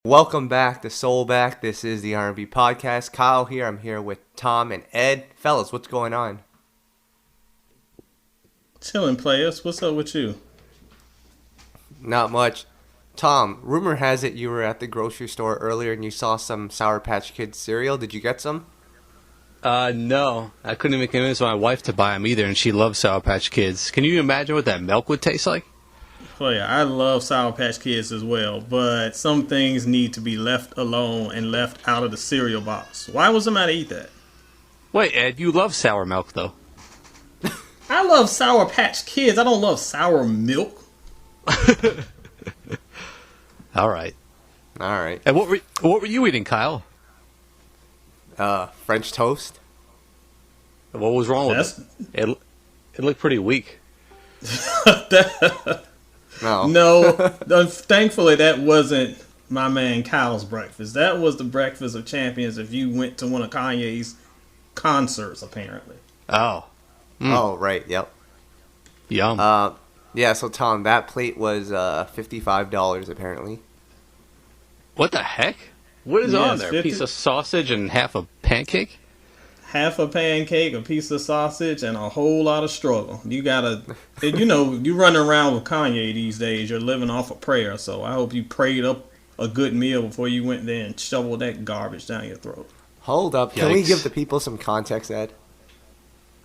Welcome back to SoulBack. This is the R&B podcast. Kyle here. I'm here with Tom and Ed. Fellas, what's going on? Chilling, players. What's up with you? Not much. Tom, rumor has it you were at the grocery store earlier and you saw some Sour Patch Kids cereal. Did you get some? No. I couldn't even convince my wife to buy them either, and she loves Sour Patch Kids. Can you imagine what that milk would taste like? Player, I love Sour Patch Kids as well, but some things need to be left alone and left out of the cereal box. Why would somebody eat that? Wait, Ed, you love sour milk, though. I love Sour Patch Kids. I don't love sour milk. All right. Alright. And what were you eating, Kyle? French toast? What was wrong with it? It looked pretty weak. No, thankfully that wasn't my man Kyle's breakfast. That was the breakfast of champions if you went to one of Kanye's concerts, apparently. Oh. Oh, right. Yep. Yum. Yeah, so Tom, that plate was $55 apparently. What the heck? What is on there? 50? A piece of sausage and half a pancake? Half a pancake, a piece of sausage, and a whole lot of struggle. You gotta, you running around with Kanye these days. You're living off of prayer, so I hope you prayed up a good meal before you went there and shoveled that garbage down your throat. Hold up. Can we give the people some context, Ed?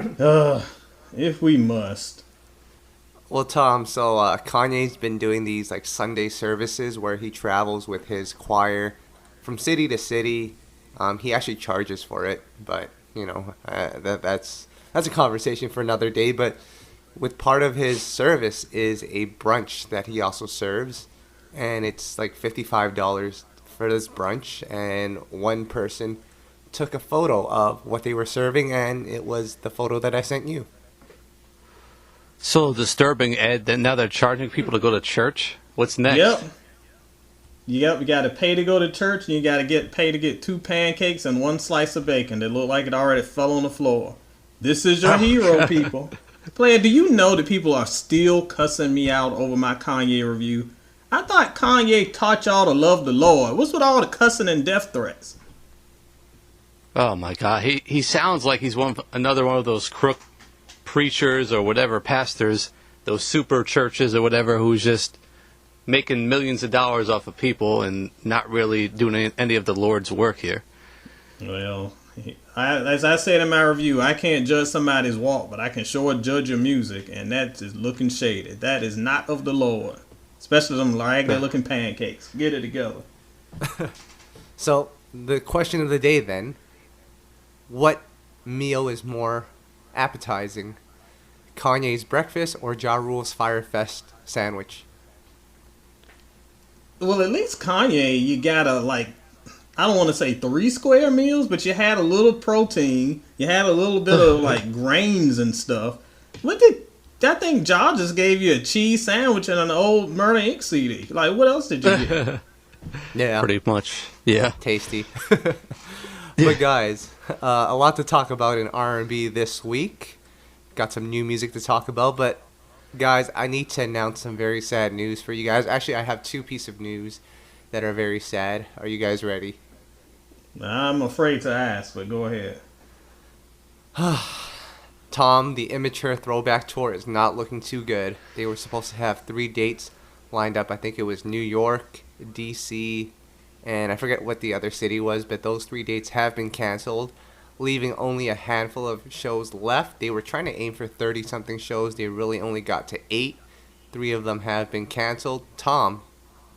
If we must. Well, Tom, so Kanye's been doing these like Sunday services where he travels with his choir from city to city. He actually charges for it, but you know that's a conversation for another day. But with part of his service is a brunch that he also serves, and it's like $55 for this brunch. And one person took a photo of what they were serving, and it was the photo that I sent you. So disturbing, Ed, that now they're charging people to go to church? What's next? Yep. You got to pay to go to church, and you got to pay to get 2 pancakes and 1 slice of bacon that look like it already fell on the floor. This is your hero, people. Player, do you know that people are still cussing me out over my Kanye review? I thought Kanye taught y'all to love the Lord. What's with all the cussing and death threats? Oh my God, he sounds like he's another one of those crook preachers or whatever, pastors, those super churches or whatever, who's just making millions of dollars off of people and not really doing any of the Lord's work here. Well, as I said in my review, I can't judge somebody's walk, but I can sure judge your music, and that is looking shady. That is not of the Lord, especially them raggedy-looking pancakes. Get it together. So the question of the day then: what meal is more appetizing, Kanye's breakfast or Ja Rule's Fire Fest sandwich? Well, at least Kanye, you got I don't want to say 3 square meals, but you had a little protein. You had a little bit of grains and stuff. I think Ja just gave you a cheese sandwich and an old Murder Inc. CD. Like, what else did you get? Yeah. Pretty much. Yeah. Tasty. But guys, a lot to talk about in R&B this week. Got some new music to talk about, but guys, I need to announce some very sad news for you guys. Actually, I have 2 pieces of news that are very sad. Are you guys ready? I'm afraid to ask, but go ahead. Tom, the Immature throwback tour is not looking too good. They were supposed to have 3 dates lined up. I think it was New York, DC, and I forget what the other city was, but those 3 dates have been canceled, leaving only a handful of shows left. They were trying to aim for 30-something shows. They really only got to 8. 3 of them have been canceled. Tom,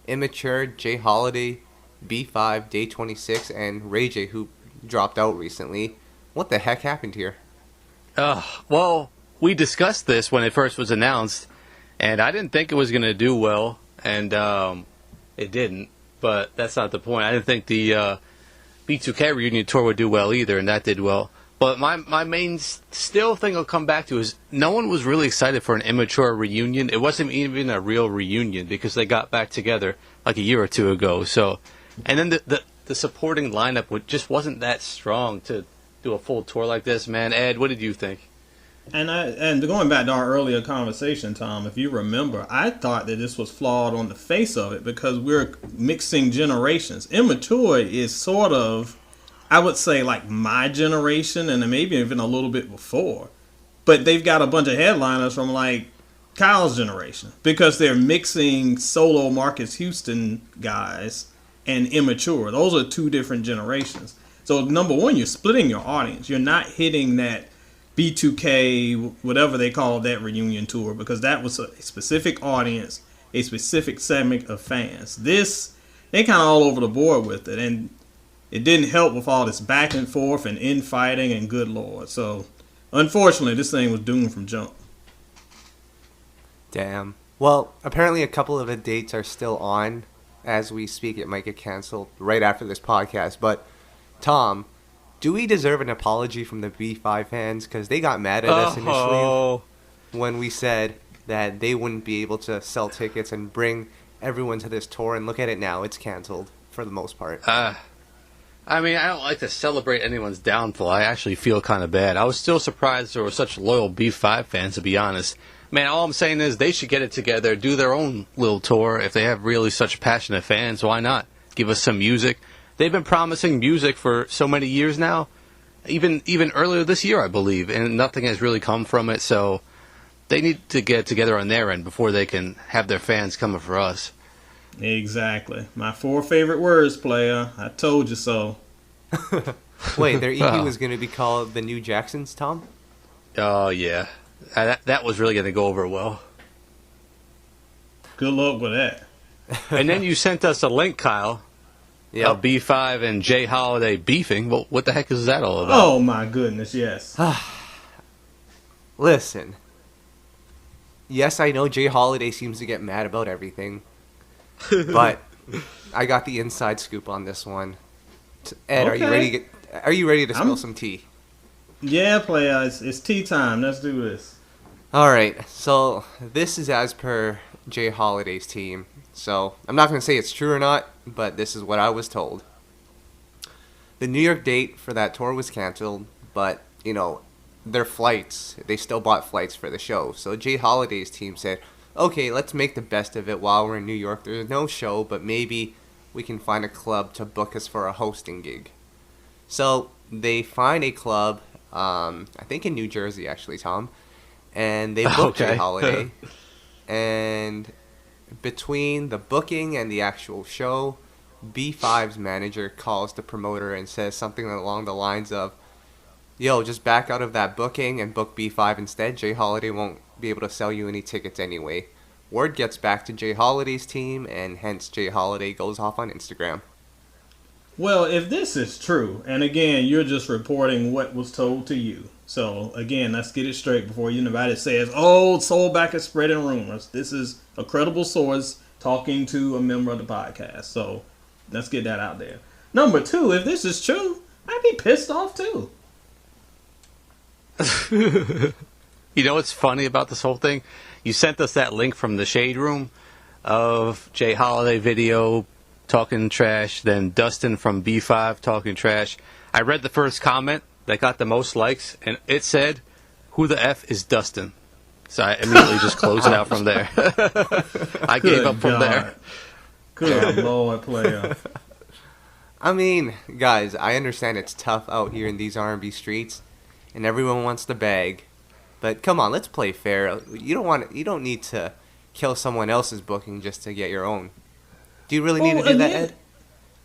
Immature, J Holiday, B5, Day26, and Ray J, who dropped out recently. What the heck happened here? Well, we discussed this when it first was announced, and I didn't think it was going to do well, and it didn't. But that's not the point. I didn't think the B2K reunion tour would do well either, and that did well. But my main still thing I'll come back to is no one was really excited for an Immature reunion. It wasn't even a real reunion because they got back together like a year or 2 ago. So, and then the supporting lineup just wasn't that strong to do a full tour like this. Man, Ed, what did you think? And going back to our earlier conversation, Tom, if you remember, I thought that this was flawed on the face of it because we're mixing generations. Immature is sort of, I would say, like my generation and maybe even a little bit before. But they've got a bunch of headliners from like Kyle's generation because they're mixing solo Marcus Houston guys and Immature. Those are two different generations. So number one, you're splitting your audience. You're not hitting that B2K, whatever they call that reunion tour, because that was a specific audience, a specific segment of fans. This, they kind of all over the board with it, and it didn't help with all this back and forth and infighting and good lord. So, unfortunately, this thing was doomed from jump. Damn. Well, apparently a couple of the dates are still on as we speak. It might get canceled right after this podcast, but Tom, do we deserve an apology from the B5 fans? Because they got mad at us initially when we said that they wouldn't be able to sell tickets and bring everyone to this tour. And look at it now. It's canceled for the most part. I mean, I don't like to celebrate anyone's downfall. I actually feel kind of bad. I was still surprised there were such loyal B5 fans, to be honest. Man, all I'm saying is they should get it together, do their own little tour. If they have really such passionate fans, why not? Give us some music. They've been promising music for so many years now, even earlier this year, I believe, and nothing has really come from it. So they need to get together on their end before they can have their fans coming for us. Exactly. My 4 favorite words, player. I told you so. Wait, their EP was going to be called The New Jacksons, Tom? Oh, yeah. That was really going to go over well. Good luck with that. And then you sent us a link, Kyle. Yeah, B5 and Jay Holiday beefing. Well, what the heck is that all about? Oh my goodness, yes. Listen. Yes, I know Jay Holiday seems to get mad about everything, but I got the inside scoop on this one. Ed, Okay. Are you ready to spill some tea? Yeah, player, it's tea time. Let's do this. All right. So this is as per Jay Holiday's team. So I'm not going to say it's true or not, but this is what I was told. The New York date for that tour was canceled, but, you know, their flights, they still bought flights for the show. So Jay Holiday's team said, okay, let's make the best of it while we're in New York. There's no show, but maybe we can find a club to book us for a hosting gig. So they find a club, I think in New Jersey, actually, Tom, and they booked Jay Holiday. And between the booking and the actual show, B5's manager calls the promoter and says something along the lines of, yo, just back out of that booking and book B5 instead. Jay Holiday won't be able to sell you any tickets anyway. Word gets back to Jay Holiday's team, and hence Jay Holiday goes off on Instagram. Well, if this is true, and again, you're just reporting what was told to you. So, again, let's get it straight before anybody says, oh, SoulBack is spreading rumors. This is a credible source talking to a member of the podcast. So, let's get that out there. Number 2, if this is true, I'd be pissed off too. You know what's funny about this whole thing? You sent us that link from the Shade Room of Jay Holiday video talking trash, then Dustin from B5 talking trash. I read the first comment that got the most likes, and it said, who the F is Dustin? So I immediately just closed it out from there. I gave up from there. Good Lord, player. I mean, guys, I understand it's tough out here in these R&B streets, and everyone wants the bag. But come on, let's play fair. You don't need to kill someone else's booking just to get your own. Do you really need to do that, Ed?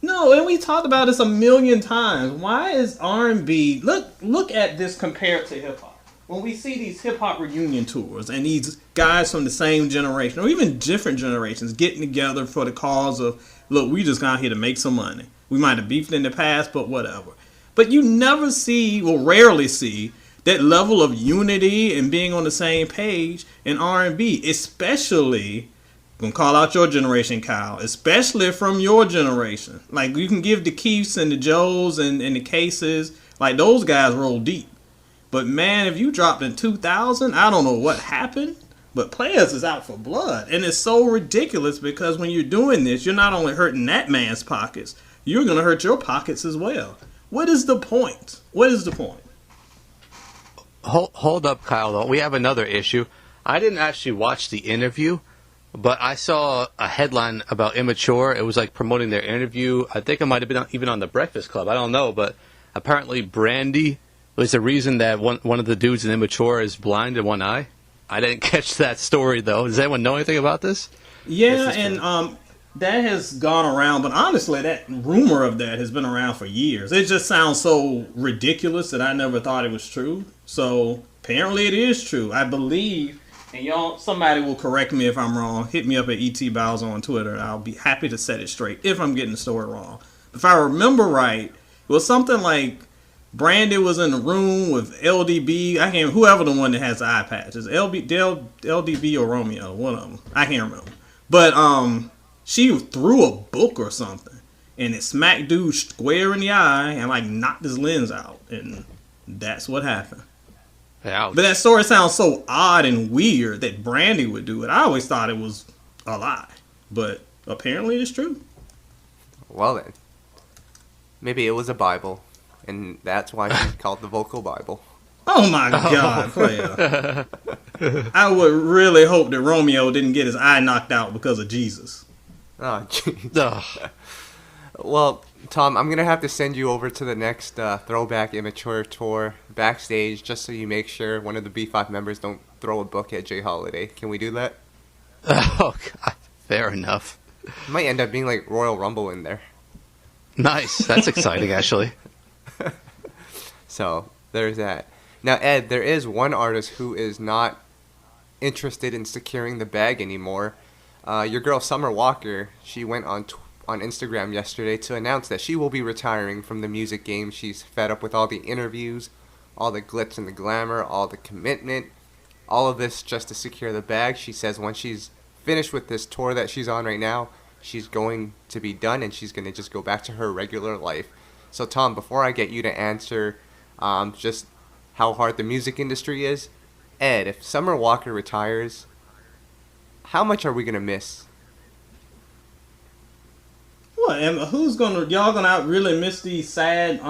No, and we talked about this a million times. Why is R&B... Look at this compared to hip-hop. When we see these hip-hop reunion tours and these guys from the same generation or even different generations getting together for the cause of, look, we just got here to make some money. We might have beefed in the past, but whatever. But you never see, or rarely see, that level of unity and being on the same page in R&B, especially... I'm going to call out your generation, Kyle, especially from your generation. Like, you can give the Keiths and the Joes and the Cases, like, those guys roll deep. But, man, if you dropped in 2000, I don't know what happened, but Players is out for blood. And it's so ridiculous because when you're doing this, you're not only hurting that man's pockets, you're going to hurt your pockets as well. What is the point? What is the point? hold up, Kyle, though. We have another issue. I didn't actually watch the interview, but I saw a headline about Immature. It was like promoting their interview. I think it might have been even on the Breakfast Club. I don't know, but apparently Brandy was the reason that one of the dudes in Immature is blind in one eye. I didn't catch that story, though. Does anyone know anything about this? Yeah, and that has gone around, but honestly, that rumor of that has been around for years. It just sounds so ridiculous that I never thought it was true. So apparently it is true. I believe, and y'all, somebody will correct me if I'm wrong. Hit me up at ET Bowser on Twitter. I'll be happy to set it straight if I'm getting the story wrong. If I remember right, it was something like Brandy was in the room with LDB. I can't, whoever the one that has the eye patch. Is LDB or Romeo? One of them. I can't remember. But she threw a book or something, and it smacked dude square in the eye and like knocked his lens out, and that's what happened. Ouch. But that story sounds so odd and weird that Brandy would do it. I always thought it was a lie, but apparently it's true. Well then, maybe it was a Bible, and that's why she called the vocal Bible. Oh my God, player. I would really hope that Romeo didn't get his eye knocked out because of Jesus. Oh, jeez. Well, Tom, I'm going to have to send you over to the next Throwback Immature tour backstage just so you make sure one of the B5 members don't throw a book at Jay Holiday. Can we do that? Oh, God. Fair enough. It might end up being like Royal Rumble in there. Nice. That's exciting, actually. So, there's that. Now, Ed, there is one artist who is not interested in securing the bag anymore. Your girl, Summer Walker, she went on Instagram yesterday to announce that she will be retiring from the music game. She's fed up with all the interviews, all the glitz and the glamour, all the commitment, all of this just to secure the bag. She says once she's finished with this tour that she's on right now, she's going to be done and she's going to just go back to her regular life. So, Tom, before I get you to answer just how hard the music industry is, Ed, if Summer Walker retires, how much are we going to miss? What? And y'all gonna really miss these sad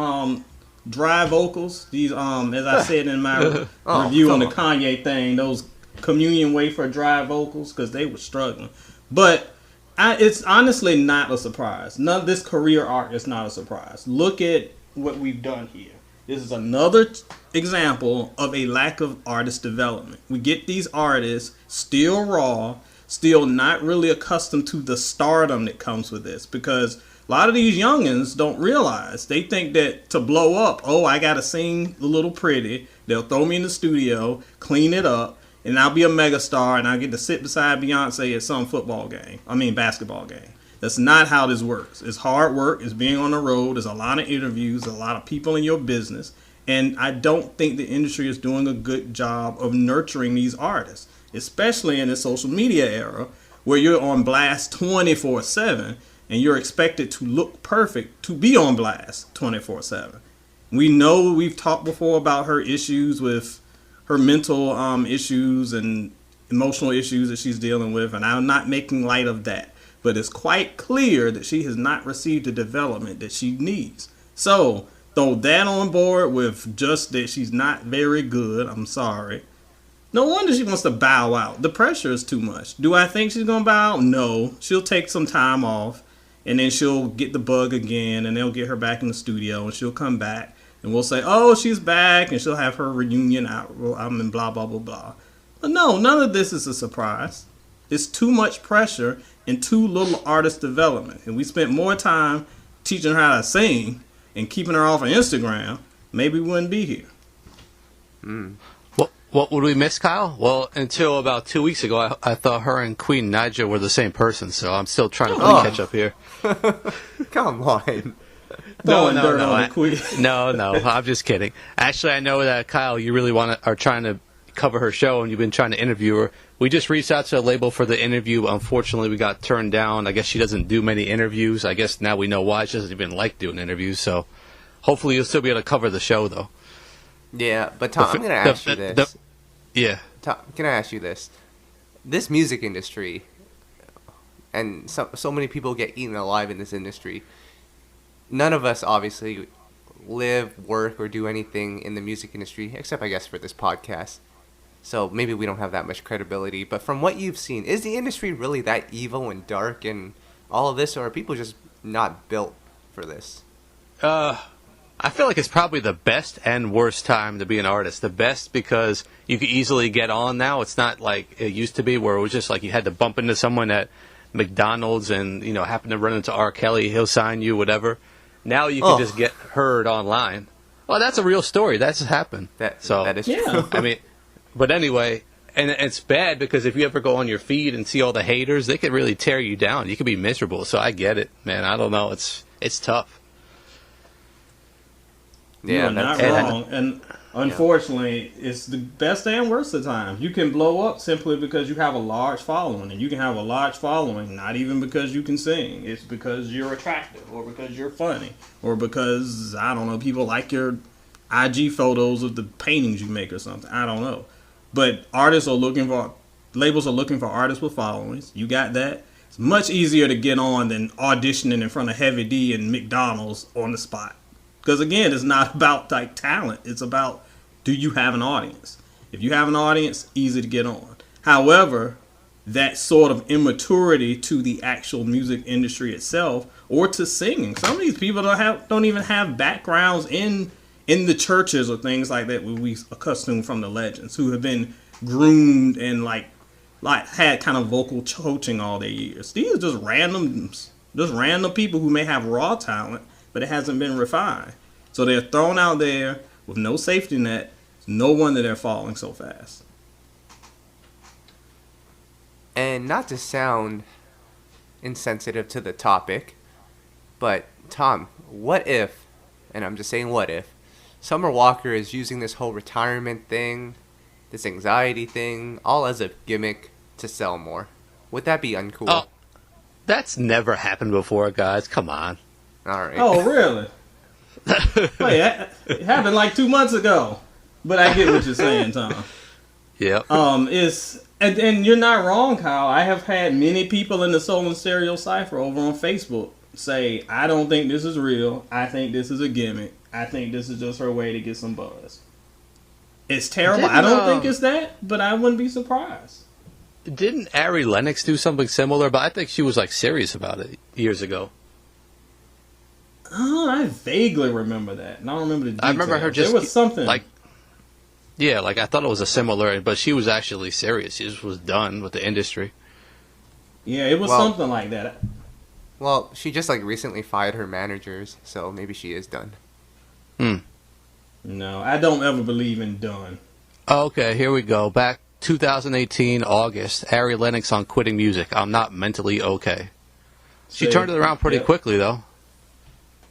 dry vocals? These as I said in my review on the Kanye thing, those communion wafer dry vocals, because they were struggling. But it's honestly not a surprise. None of this career arc is not a surprise. Look at what we've done here. This is another example of a lack of artist development. We get these artists still raw, still not really accustomed to the stardom that comes with this, because a lot of these youngins don't realize. They think that to blow up, I gotta sing a little pretty, they'll throw me in the studio, clean it up, and I'll be a megastar and I'll get to sit beside Beyonce at some basketball game. That's not how this works. It's hard work, it's being on the road, there's a lot of interviews, a lot of people in your business, and I don't think the industry is doing a good job of nurturing these artists, especially in the social media era where you're on blast 24/7 and you're expected to look perfect to be on blast 24/7. We know we've talked before about her issues with her mental issues and emotional issues that she's dealing with, and I'm not making light of that. But it's quite clear that she has not received the development that she needs. So, throw that on board with just that she's not very good. I'm sorry. No wonder she wants to bow out. The pressure is too much. Do I think she's going to bow out? No. She'll take some time off, and then she'll get the bug again, and they'll get her back in the studio, and she'll come back, and we'll say, she's back, and she'll have her reunion album and blah, blah, blah, blah. But no, none of this is a surprise. It's too much pressure and too little artist development. And we spent more time teaching her how to sing and keeping her off of Instagram, maybe we wouldn't be here. What would we miss, Kyle? Well, until about 2 weeks ago, I thought her and Queen Naija were the same person, so I'm still trying to play catch up here. Come on. No, I'm just kidding. Actually, I know that, Kyle, you really are trying to cover her show, and you've been trying to interview her. We just reached out to the label for the interview. Unfortunately, we got turned down. I guess she doesn't do many interviews. I guess now we know why. She doesn't even like doing interviews, so hopefully you'll still be able to cover the show, though. Yeah, but Tom, I'm going to ask you this. Tom, can I ask you this? This music industry, and so many people get eaten alive in this industry, none of us obviously live, work, or do anything in the music industry, except I guess for this podcast. So maybe we don't have that much credibility. But from what you've seen, is the industry really that evil and dark and all of this, or are people just not built for this? I feel like it's probably the best and worst time to be an artist. The best because you can easily get on now. It's not like it used to be where it was just like you had to bump into someone at McDonald's and, you know, happen to run into R. Kelly, he'll sign you, whatever. Now you can just get heard online. Well, that's a real story. That's happened. That is true. I mean, but anyway, and it's bad because if you ever go on your feed and see all the haters, they can really tear you down. You can be miserable. So I get it, man. I don't know. It's tough. Yeah, you're not wrong. And unfortunately, it's the best and worst of times. You can blow up simply because you have a large following. And you can have a large following not even because you can sing. It's because you're attractive or because you're funny or because, I don't know, people like your IG photos of the paintings you make or something. I don't know. But labels are looking for artists with followings. You got that. It's much easier to get on than auditioning in front of Heavy D and McDonald's on the spot. Because again, it's not about like talent. It's about, do you have an audience? If you have an audience, easy to get on. However, that sort of immaturity to the actual music industry itself or to singing. Some of these people don't even have backgrounds in the churches or things like that we accustomed from the legends who have been groomed and like had kind of vocal coaching all their years. These are just random people who may have raw talent, but it hasn't been refined. So they're thrown out there with no safety net. No wonder they're falling so fast. And not to sound insensitive to the topic, but Tom, what if, and I'm just saying what if, Summer Walker is using this whole retirement thing, this anxiety thing, all as a gimmick to sell more? Would that be uncool? Oh, that's never happened before, guys. Come on. All right. Oh, really? Wait, it happened like 2 months ago. But I get what you're saying, Tom. Yep. And you're not wrong, Kyle. I have had many people in the Soul and Stereo Cypher over on Facebook say, I don't think this is real. I think this is a gimmick. I think this is just her way to get some buzz. It's terrible. I don't think it's that, but I wouldn't be surprised. Didn't Ari Lennox do something similar? But I think she was like serious about it years ago. Oh, I vaguely remember that. And I don't remember the details. I remember her just... There was something. I thought it was a similar... But she was actually serious. She just was done with the industry. Yeah, it was something like that. Well, she just recently fired her managers, so maybe she is done. No, I don't ever believe in done. Okay, here we go. Back 2018, August. Ari Lennox on quitting music. I'm not mentally okay. She turned it around pretty quickly, though.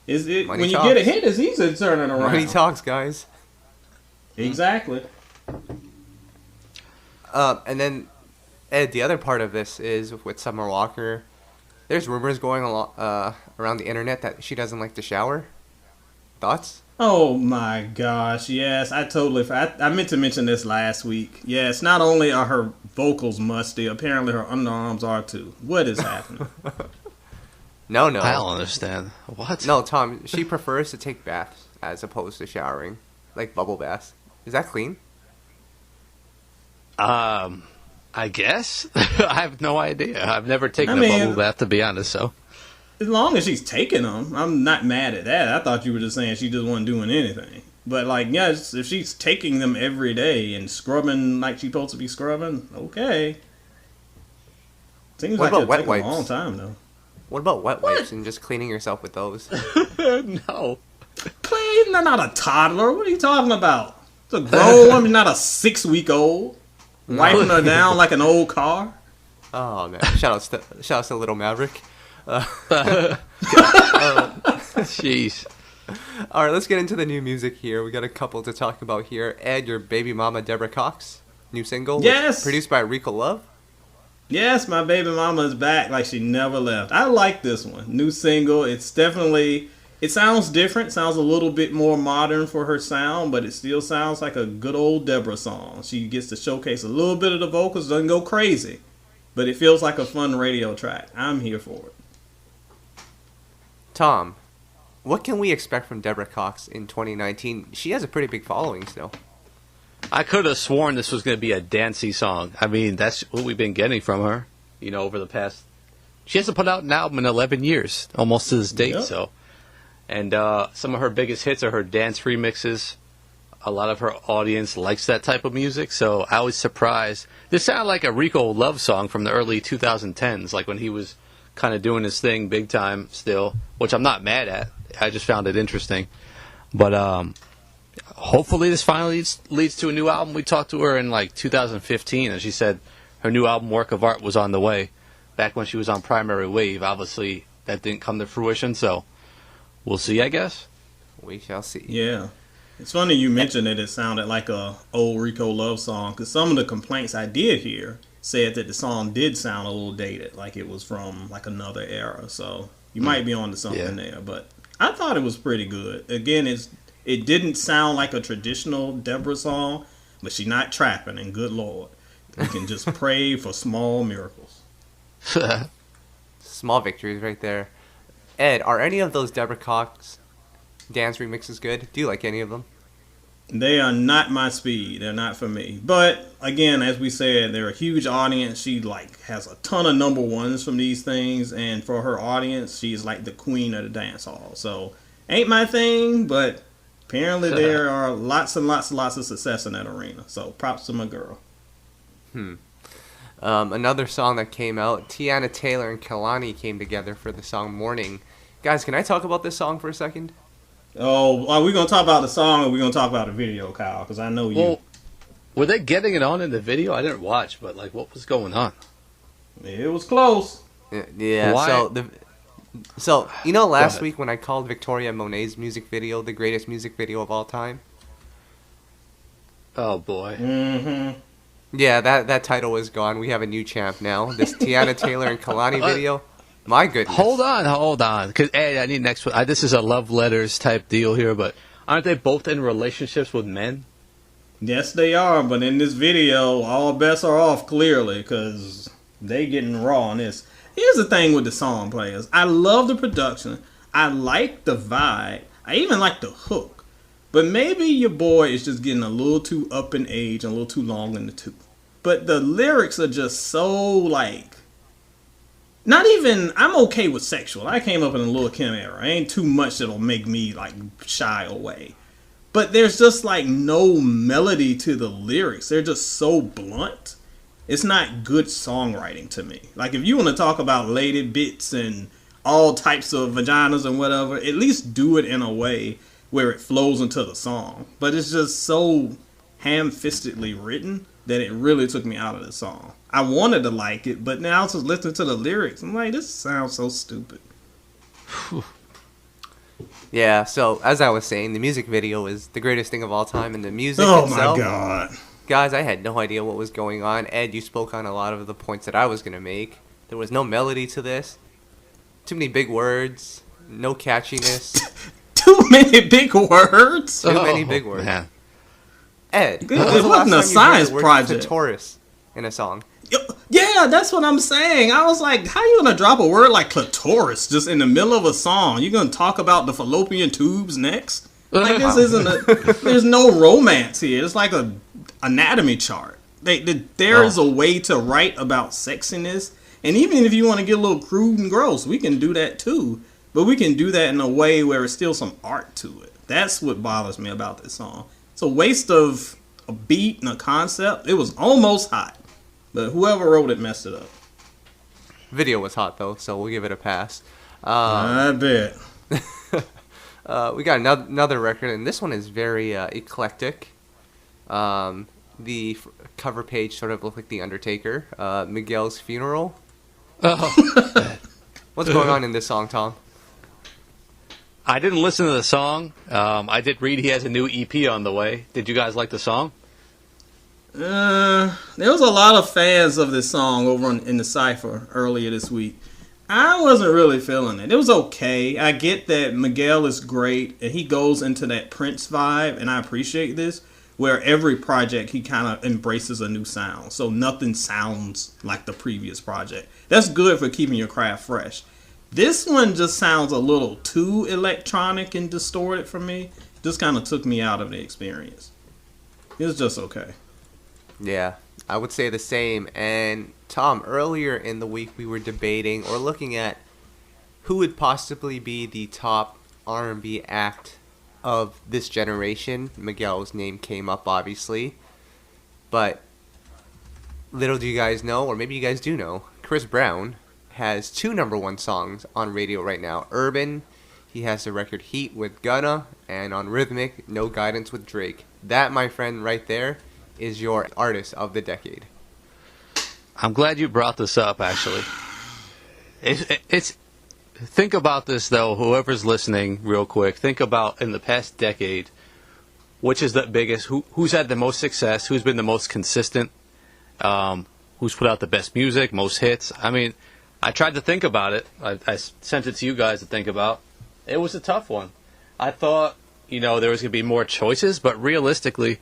When you get a hit, it's easy to turn it around. Money talks, guys. Exactly. And then, Ed, the other part of this is with Summer Walker. There's rumors going around the internet that she doesn't like to shower. Thoughts? Oh my gosh, yes. I meant to mention this last week. Yes, not only are her vocals musty, apparently her underarms are too. What is happening? No. I don't understand. What? No, Tom, she prefers to take baths as opposed to showering. Like bubble baths. Is that clean? I guess. I have no idea. I've never taken a bubble bath, to be honest, so. As long as she's taking them, I'm not mad at that. I thought you were just saying she just wasn't doing anything. But, yes, if she's taking them every day and scrubbing like she's supposed to be scrubbing, okay. Seems like it'll take a long time, though. What about wet wipes and just cleaning yourself with those? No. Please, not a toddler. What are you talking about? It's a grown woman, not a 6-week-old. Wiping her down like an old car. Oh, man. Shout out to Little Maverick. Jeez. All right, let's get into the new music here. We got a couple to talk about here. Ed, your baby mama, Deborah Cox. New single. Yes. Produced by Rico Love. Yes, my baby mama is back like she never left. I like this one. New single. It's definitely... It sounds different. Sounds a little bit more modern for her sound, but it still sounds like a good old Deborah song. She gets to showcase a little bit of the vocals. Doesn't go crazy, but it feels like a fun radio track. I'm here for it. Tom, what can we expect from Deborah Cox in 2019? She has a pretty big following still. I could have sworn this was going to be a dancey song. I mean, that's what we've been getting from her, over the past. She hasn't put out an album in 11 years, almost to this date. Yep. So, and some of her biggest hits are her dance remixes. A lot of her audience likes that type of music, so I was surprised. This sounded like a Rico Love song from the early 2010s, like when he was kind of doing his thing big time still, which I'm not mad at. I just found it interesting. But hopefully this finally leads to a new album. We talked to her in like 2015, and she said her new album, Work of Art, was on the way back when she was on Primary Wave. Obviously, that didn't come to fruition, so we'll see, I guess. We shall see. Yeah. It's funny you mentioned that it sounded like a old Rico Love song, because some of the complaints I did hear said that the song did sound a little dated, like it was from like another era. So you might be on to something there, but I thought it was pretty good. Again, it didn't sound like a traditional Deborah song, but she's not trapping, and good Lord, we can just pray for small miracles. Small victories right there. Ed, are any of those Deborah Cox dance remixes good? Do you like any of them? They are not my speed. They're not for me. But again, as we said, they're a huge audience. She has a ton of number ones from these things, and for her audience, she's like the queen of the dance hall. So ain't my thing, but apparently there are lots and lots and lots of success in that arena. So props to my girl. Another song that came out, Teyana Taylor and Kehlani came together for the song Morning. Guys, can I talk about this song for a second? Oh, are we going to talk about the song, or are we going to talk about the video, Kyle? Because I know you. Well, were they getting it on in the video? I didn't watch, but what was going on? It was close. Yeah. Why? So last week when I called Victoria Monet's music video the greatest music video of all time? Oh, boy. Mm-hmm. Yeah, that title is gone. We have a new champ now. This Teyana Taylor and Kehlani video. My goodness. Hold on. Because, I need next one. This is a love letters type deal here, but aren't they both in relationships with men? Yes, they are. But in this video, all bets are off clearly, because they getting raw on this. Here's the thing with the song players. I love the production. I like the vibe. I even like the hook. But maybe your boy is just getting a little too up in age and a little too long in the tooth. But the lyrics are just so not even, I'm okay with sexual. I came up in a Lil' Kim era. Ain't too much that'll make me shy away. But there's just no melody to the lyrics. They're just so blunt. It's not good songwriting to me. If you want to talk about lady bits and all types of vaginas and whatever, at least do it in a way where it flows into the song. But it's just so ham-fistedly written that it really took me out of the song. I wanted to like it, but now I was listening to the lyrics. I'm like, this sounds so stupid. Yeah, so as I was saying, the music video is the greatest thing of all time, and the music itself. Oh my God. Guys, I had no idea what was going on. Ed, you spoke on a lot of the points that I was going to make. There was no melody to this. Too many big words. No catchiness. Too many big words? Too many big words. Man. Ed, it wasn't a science project. Clitoris in a song. Yeah, that's what I'm saying. I was like, how you gonna drop a word like clitoris just in the middle of a song? You gonna talk about the fallopian tubes next? This isn't there's no romance here. It's like a anatomy chart. There is a way to write about sexiness, and even if you want to get a little crude and gross, we can do that too. But we can do that in a way where it's still some art to it. That's what bothers me about this song. It's a waste of a beat and a concept. It was almost hot, but whoever wrote it messed it up. Video was hot though, so we'll give it a pass. I bet. We got another record, and this one is very eclectic. The cover page sort of looked like The Undertaker. Miguel's Funeral. Oh. What's going on in this song, Tom? I didn't listen to the song. I did read he has a new EP on the way. Did you guys like the song? There was a lot of fans of this song over in the Cypher earlier this week. I wasn't really feeling it. It was okay. I get that Miguel is great, and he goes into that Prince vibe, and I appreciate this, where every project he kind of embraces a new sound, so nothing sounds like the previous project. That's good for keeping your craft fresh. This one just sounds a little too electronic and distorted for me. Just kind of took me out of the experience. It's just okay. Yeah, I would say the same. And Tom, earlier in the week we were debating or looking at who would possibly be the top R&B act of this generation. Miguel's name came up, obviously. But little do you guys know, or maybe you guys do know, Chris Brown has 2 #1 songs on radio right now. Urban, he has the record Heat with Gunna, and on Rhythmic, No Guidance with Drake. That, my friend, right there is your artist of the decade. I'm glad you brought this up, actually. It's think about this, though, whoever's listening, real quick. Think about, in the past decade, which is the biggest, who's had the most success, who's been the most consistent, who's put out the best music, most hits. I mean, I tried to think about it. I sent it to you guys to think about. It was a tough one. I thought, there was going to be more choices, but realistically,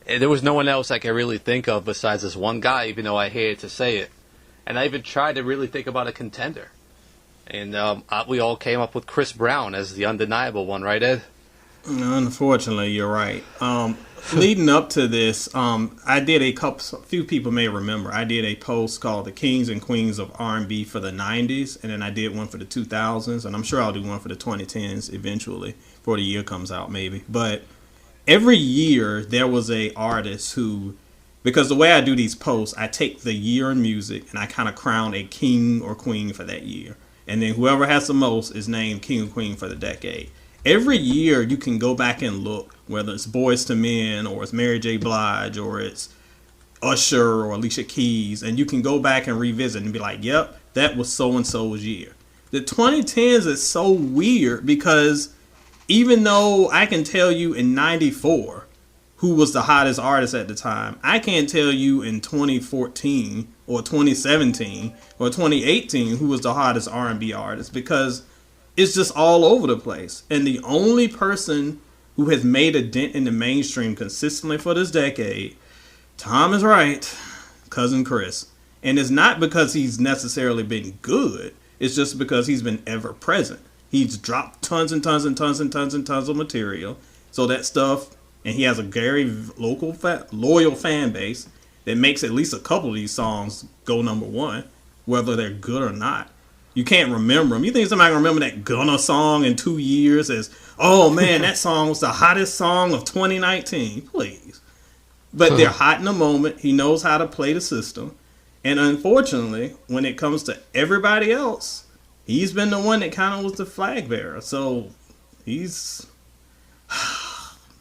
there was no one else I could really think of besides this one guy, even though I hated to say it. And I even tried to really think about a contender. And we all came up with Chris Brown as the undeniable one, right, Ed? Unfortunately, you're right. Leading up to this, I did a few people may remember, I did a post called The Kings and Queens of R&B for the 90s, and then I did one for the 2000s, and I'm sure I'll do one for the 2010s eventually, before the year comes out maybe. But every year there was a artist who, because the way I do these posts, I take the year in music and I kind of crown a king or queen for that year. And then whoever has the most is named king or queen for the decade. Every year you can go back and look, whether it's Boyz II Men or it's Mary J. Blige or it's Usher or Alicia Keys, and you can go back and revisit and be like, yep, that was so-and-so's year. The 2010s is so weird because even though I can tell you in 94 who was the hottest artist at the time, I can't tell you in 2014 or 2017 or 2018 who was the hottest R&B artist, because it's just all over the place. And the only person who has made a dent in the mainstream consistently for this decade, Tom is right, Cousin Chris. And it's not because he's necessarily been good. It's just because he's been ever present. He's dropped tons and tons and tons and tons and tons of material. So that stuff, and he has a very loyal fan base that makes at least a couple of these songs go #1, whether they're good or not. You can't remember them. You think somebody can remember that Gunna song in 2 years as, oh man, that song was the hottest song of 2019? Please. But they're hot in the moment. He knows how to play the system. And unfortunately, when it comes to everybody else, he's been the one that kind of was the flag bearer. So he's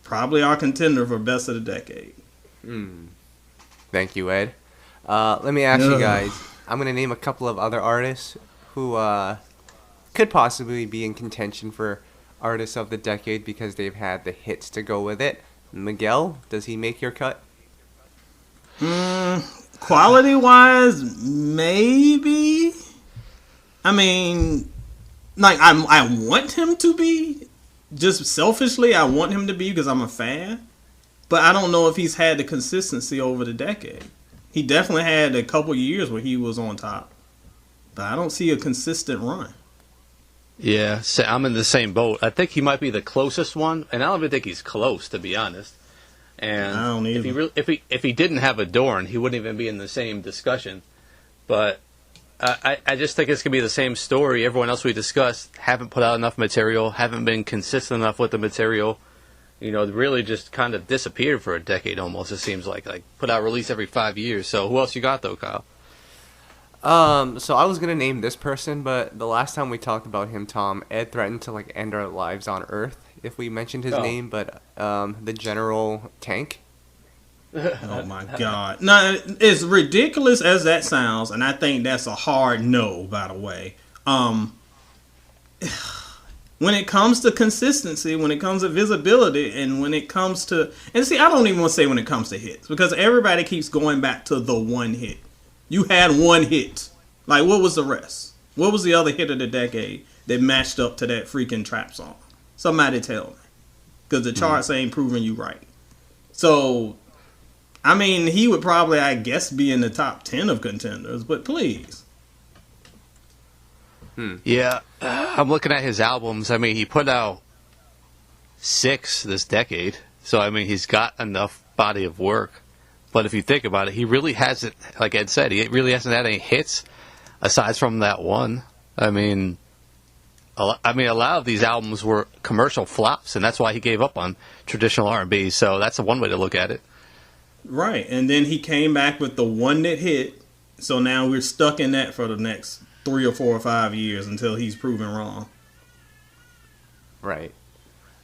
probably our contender for best of the decade. Thank you, Ed. Let me ask you guys. I'm going to name a couple of other artists who could possibly be in contention for artists of the decade because they've had the hits to go with it. Miguel, does he make your cut? Quality-wise, maybe. I mean, like, I want him to be. Just selfishly, I want him to be because I'm a fan. But I don't know if he's had the consistency over the decade. He definitely had a couple years where he was on top. But I don't see a consistent run. Yeah, so I'm in the same boat. I think he might be the closest one, and I don't even think he's close, to be honest. And I don't either. if he didn't have Adorn, he wouldn't even be in the same discussion. But I just think it's going to be the same story. Everyone else we discussed haven't put out enough material, haven't been consistent enough with the material. Really just kind of disappeared for a decade almost, it seems like put out release every 5 years. So who else you got, though, Kyle? So I was going to name this person, but the last time we talked about him, Tom, Ed threatened to end our lives on Earth if we mentioned his name, but the General Tank. Oh my God. Now, as ridiculous as that sounds, and I think that's a hard no, by the way. When it comes to consistency, when it comes to visibility, and when it comes to... And see, I don't even want to say when it comes to hits, because everybody keeps going back to the one hit. You had one hit. Like, what was the rest? What was the other hit of the decade that matched up to that freaking trap song? Somebody tell me. Because the charts ain't proving you right. So, I mean, he would probably, I guess, be in the top 10 of contenders, but please. Yeah, I'm looking at his albums. I mean, he put out 6 this decade, so I mean, he's got enough body of work. But if you think about it, he really hasn't, like Ed said, he really hasn't had any hits aside from that one. I mean, a lot of these albums were commercial flops, and that's why he gave up on traditional R&B. So that's one way to look at it. Right, and then he came back with the one that hit. So now we're stuck in that for the next 3 or 4 or 5 years until he's proven wrong. Right.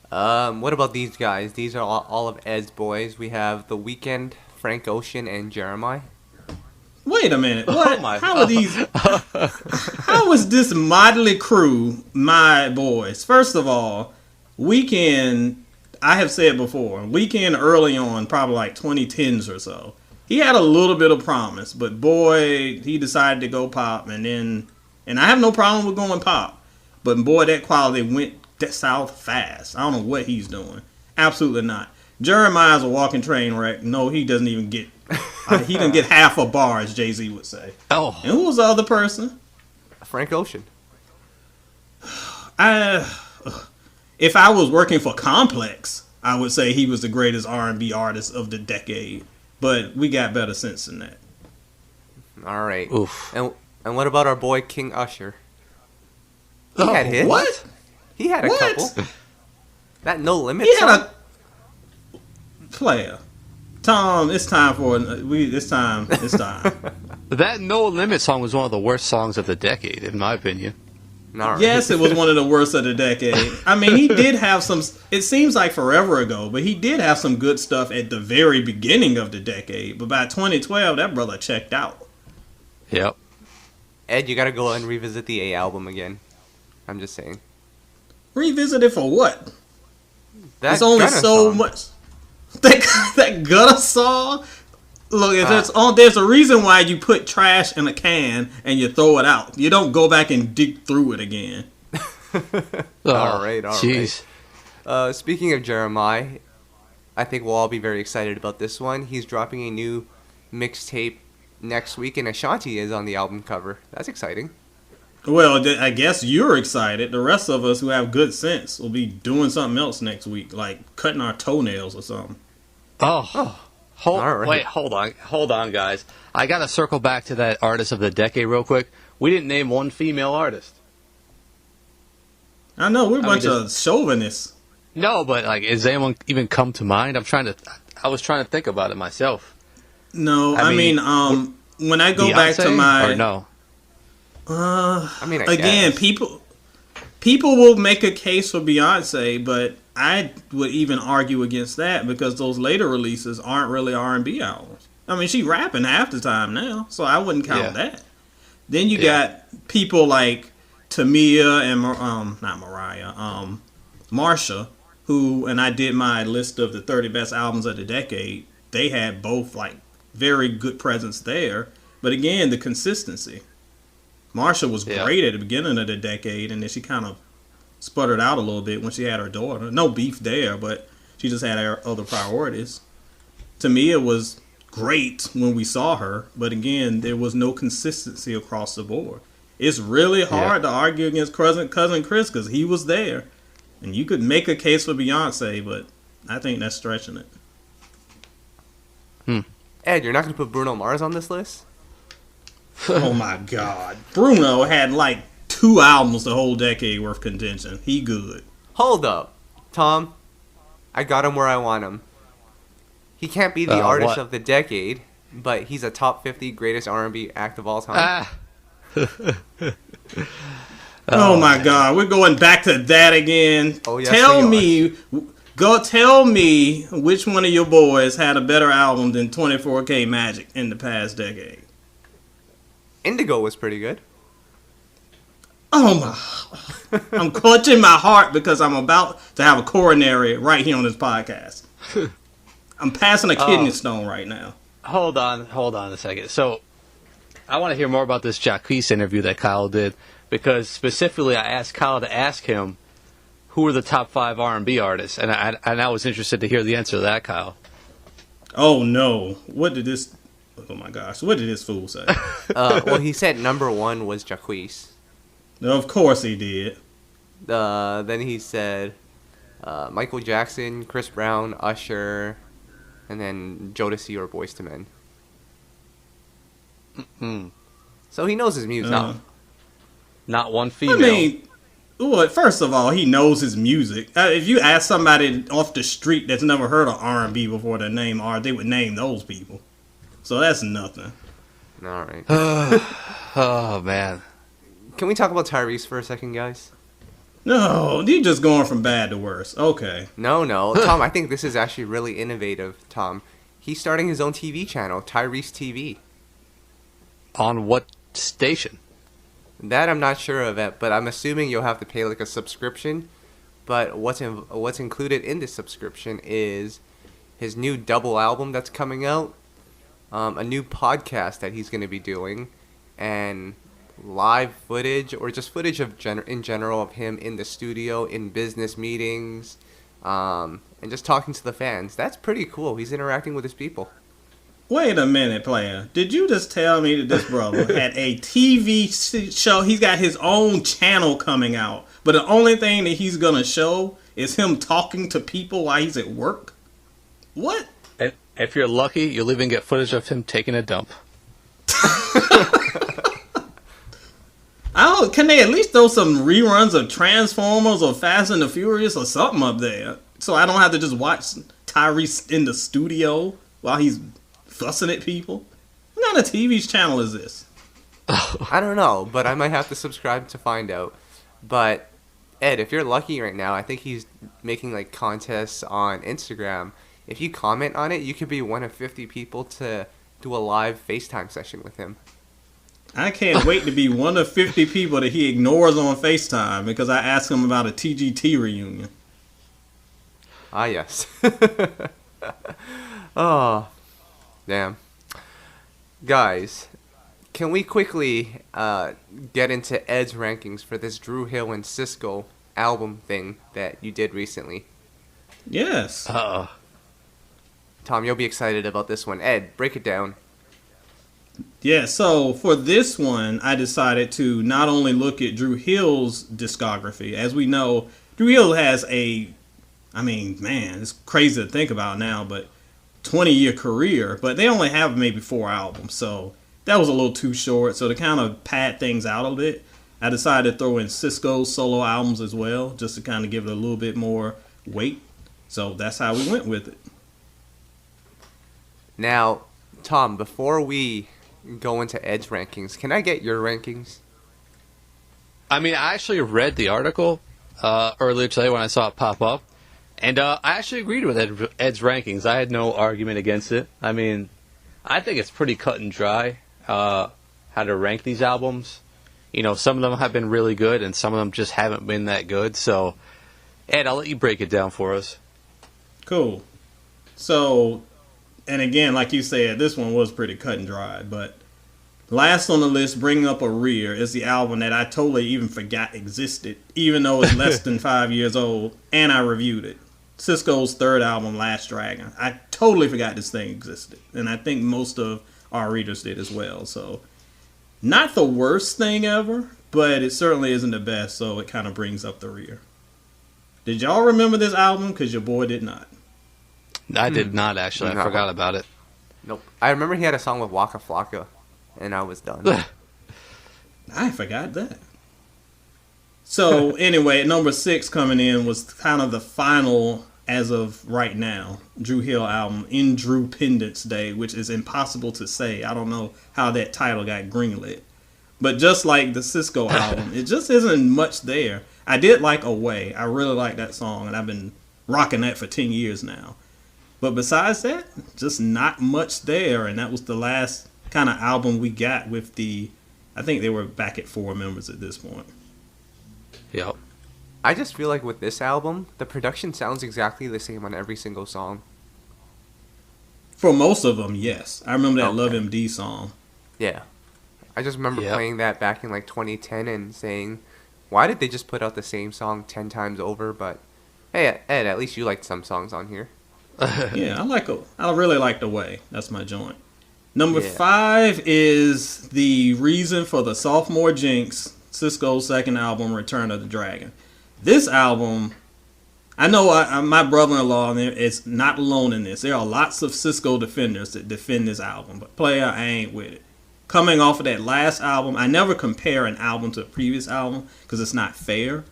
What about these guys? These are all of Ed's boys. We have The Weeknd, Frank Ocean, and Jeremiah. Wait a minute. What? Oh my How are these? How is this motley crew my boys? First of all, Weeknd, I have said before, Weeknd early on, probably like 2010s or so, he had a little bit of promise, but boy, he decided to go pop, and I have no problem with going pop, but boy, that quality went south fast. I don't know what he's doing. Absolutely not. Jeremiah's a walking train wreck. No, he doesn't even get. He didn't get half a bar, as Jay-Z would say. Oh. And who was the other person? Frank Ocean. If I was working for Complex, I would say he was the greatest R&B artist of the decade. But we got better sense than that. All right. Oof. And what about our boy King Usher? He had hits. What? He had a couple. That No Limit He song? had a player. Tom, it's time for it's time. It's time. That No Limit song was one of the worst songs of the decade, in my opinion. All right. Yes, it was one of the worst of the decade. I mean, he did have some. It seems like forever ago, but he did have some good stuff at the very beginning of the decade. But by 2012, that brother checked out. Yep. Ed, you gotta go and revisit the A album again. I'm just saying. Revisit it for what? That It's only Gunna so song. much. That Gunna song. Look, if there's a reason why you put trash in a can and you throw it out. You don't go back and dig through it again. All right. Jeez. Speaking of Jeremiah, I think we'll all be very excited about this one. He's dropping a new mixtape next week, and Ashanti is on the album cover. That's exciting. Well, I guess you're excited. The rest of us who have good sense will be doing something else next week, like cutting our toenails or something. Oh. All right. Wait, hold on, guys. I gotta circle back to that artist of the decade real quick. We didn't name one female artist. I know, we're a bunch of chauvinists. No, but like, is anyone even come to mind? I was trying to think about it myself. No, I mean, when I go Beyonce, back to my... Or no? I mean, again, guess. people will make a case for Beyonce, but I would even argue against that because those later releases aren't really R&B albums. I mean, she rapping half the time now, so I wouldn't count that. Then you got people like Tamia and not Mariah, Marsha, who, and I did my list of the 30 best albums of the decade. They had both like very good presence there, but again, the consistency. Marsha was great at the beginning of the decade, and then she kind of sputtered out a little bit when she had her daughter. No beef there, but she just had her other priorities. Tamia was great when we saw her, but again, there was no consistency across the board. It's really hard to argue against cousin Chris because he was there, and you could make a case for Beyonce, but I think that's stretching it. Ed, you're not going to put Bruno Mars on this list? Oh my God. Bruno had like 2 albums the whole decade worth contention. He good. Hold up. Tom, I got him where I want him. He can't be the artist of the decade, but he's a top 50 greatest R&B act of all time. Oh my God. We're going back to that again. Oh, yes, Tell me which one of your boys had a better album than 24K Magic in the past decade. Indigo was pretty good. Oh my! I'm clutching my heart because I'm about to have a coronary right here on this podcast. I'm passing a kidney stone right now. Hold on a second. So, I want to hear more about this Jacquees interview that Kyle did, because specifically I asked Kyle to ask him who are the top 5 R&B artists, and I was interested to hear the answer to that, Kyle. Oh no! Oh my gosh! What did this fool say? Well, he said number 1 was Jacquees. Of course he did. Then he said Michael Jackson, Chris Brown, Usher, and then Jodeci or Boyz II Men. So he knows his music. Not one female. I mean, well, first of all, he knows his music. If you ask somebody off the street that's never heard of R&B before their name R, they would name those people. So that's nothing. All right. Oh, man. Can we talk about Tyrese for a second, guys? No, you're just going from bad to worse. Okay. No, Tom, I think this is actually really innovative, Tom. He's starting his own TV channel, Tyrese TV. On what station? That I'm not sure of it, but I'm assuming you'll have to pay like a subscription. But what's included in this subscription is his new double album that's coming out, a new podcast that he's going to be doing, and live footage or just footage of in general of him in the studio, in business meetings, and just talking to the fans. That's pretty cool. He's interacting with his people. Wait a minute, player. Did you just tell me that this brother had a TV show? He's got his own channel coming out, but the only thing that he's going to show is him talking to people while he's at work? What? If you're lucky, you'll even get footage of him taking a dump. Can they at least throw some reruns of Transformers or Fast and the Furious or something up there? So I don't have to just watch Tyrese in the studio while he's fussing at people? What kind of TV channel is this? I don't know, but I might have to subscribe to find out. But Ed, if you're lucky right now, I think he's making like contests on Instagram. If you comment on it, you could be one of 50 people to do a live FaceTime session with him. I can't wait to be one of 50 people that he ignores on FaceTime because I asked him about a TGT reunion. Ah, yes. Oh, damn. Guys, can we quickly get into Ed's rankings for this Dru Hill and Sisqo album thing that you did recently? Yes. Tom, you'll be excited about this one. Ed, break it down. Yeah, so for this one, I decided to not only look at Dru Hill's discography. As we know, Dru Hill has it's crazy to think about now, but 20-year career. But they only have maybe 4 albums, so that was a little too short. So to kind of pad things out a bit, I decided to throw in Sisqo's solo albums as well, just to kind of give it a little bit more weight. So that's how we went with it. Now, Tom, before we go into Ed's rankings, can I get your rankings? I mean, I actually read the article earlier today when I saw it pop up, and I actually agreed with Ed's rankings. I had no argument against it. I mean, I think it's pretty cut and dry how to rank these albums. You know, some of them have been really good, and some of them just haven't been that good. So, Ed, I'll let you break it down for us. Cool. So, and again, like you said, this one was pretty cut and dry, but last on the list, Bring Up a Rear, is the album that I totally even forgot existed, even though it's less than 5 years old, and I reviewed it. Sisqo's third album, Last Dragon. I totally forgot this thing existed, and I think most of our readers did as well. So, not the worst thing ever, but it certainly isn't the best, so it kind of brings up the rear. Did y'all remember this album? Because your boy did not. I did not, actually. I forgot about it. Nope. I remember he had a song with Waka Flocka, and I was done. I forgot that. So, anyway, number 6 coming in was kind of the final, as of right now, Dru Hill album, In Dru Pendants Day, which is impossible to say. I don't know how that title got greenlit. But just like the Sisqo album, it just isn't much there. I did like Away. I really like that song, and I've been rocking that for 10 years now. But besides that, just not much there. And that was the last kind of album we got with I think they were back at 4 members at this point. Yep. I just feel like with this album, the production sounds exactly the same on every single song. For most of them, yes. I remember that Love MD song. Yeah. I just remember playing that back in like 2010 and saying, why did they just put out the same song 10 times over? But hey, Ed, at least you liked some songs on here. Yeah, I really like The Way. That's my joint. Number 5 is the reason for the sophomore jinx, Sisqo's second album, Return of the Dragon. This album, I know my brother-in-law is not alone in this. There are lots of Sisqo defenders that defend this album, but player, I ain't with it. Coming off of that last album, I never compare an album to a previous album because it's not fair,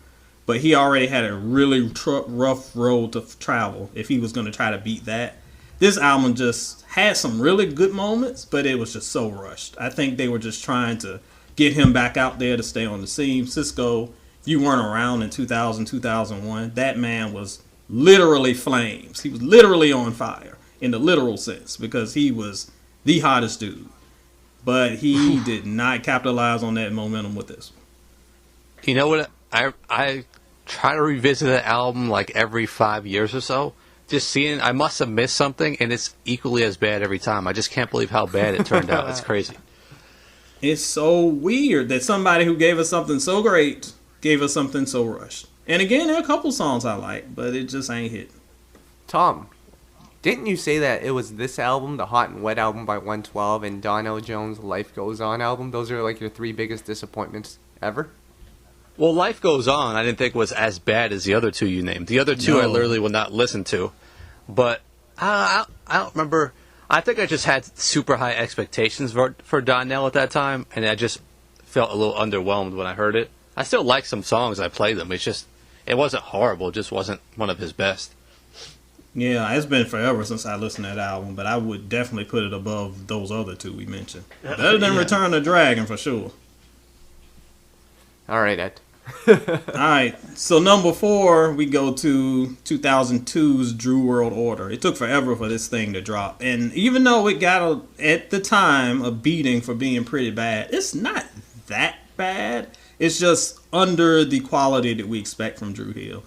but he already had a really rough road to travel if he was going to try to beat that. This album just had some really good moments, but it was just so rushed. I think they were just trying to get him back out there to stay on the scene. Sisqo, if you weren't around in 2000, 2001, that man was literally flames. He was literally on fire in the literal sense because he was the hottest dude. But he did not capitalize on that momentum with this one. You know what? I try to revisit the album like every 5 years or so. Just seeing, I must have missed something, and it's equally as bad every time. I just can't believe how bad it turned out. It's crazy. It's so weird that somebody who gave us something so great gave us something so rushed. And again, there are a couple songs I like, but it just ain't hit. Tom, didn't you say that it was this album, the Hot and Wet album by 112, and Donnell Jones' Life Goes On album? Those are like your three biggest disappointments ever? Well, Life Goes On, I didn't think was as bad as the other two you named. The other two I literally would not listen to. But I don't remember. I think I just had super high expectations for Donnell at that time, and I just felt a little underwhelmed when I heard it. I still like some songs. I played them. It's just, it wasn't horrible. It just wasn't one of his best. Yeah, it's been forever since I listened to that album, but I would definitely put it above those other two we mentioned. Better than Return of the Dragon, for sure. All right, Ed. Alright, so number 4, we go to 2002's Dru World Order. It took forever for this thing to drop. And even though it got, at the time, a beating for being pretty bad, it's not that bad. It's just under the quality that we expect from Dru Hill.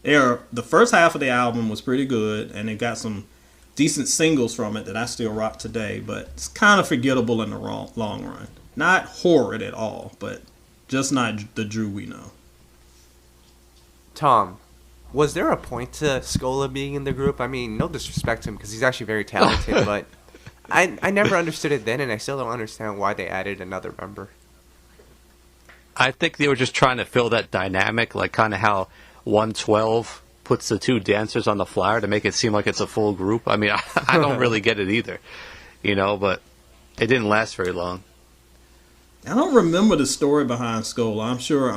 The first half of the album was pretty good, and it got some decent singles from it that I still rock today, but it's kind of forgettable in the long run. Not horrid at all, but just not the Dru we know. Tom, was there a point to Scola being in the group? I mean, no disrespect to him because he's actually very talented, but I never understood it then, and I still don't understand why they added another member. I think they were just trying to fill that dynamic, like kind of how 112 puts the two dancers on the flyer to make it seem like it's a full group. I mean, I don't really get it either, but it didn't last very long. I don't remember the story behind Scola. I'm sure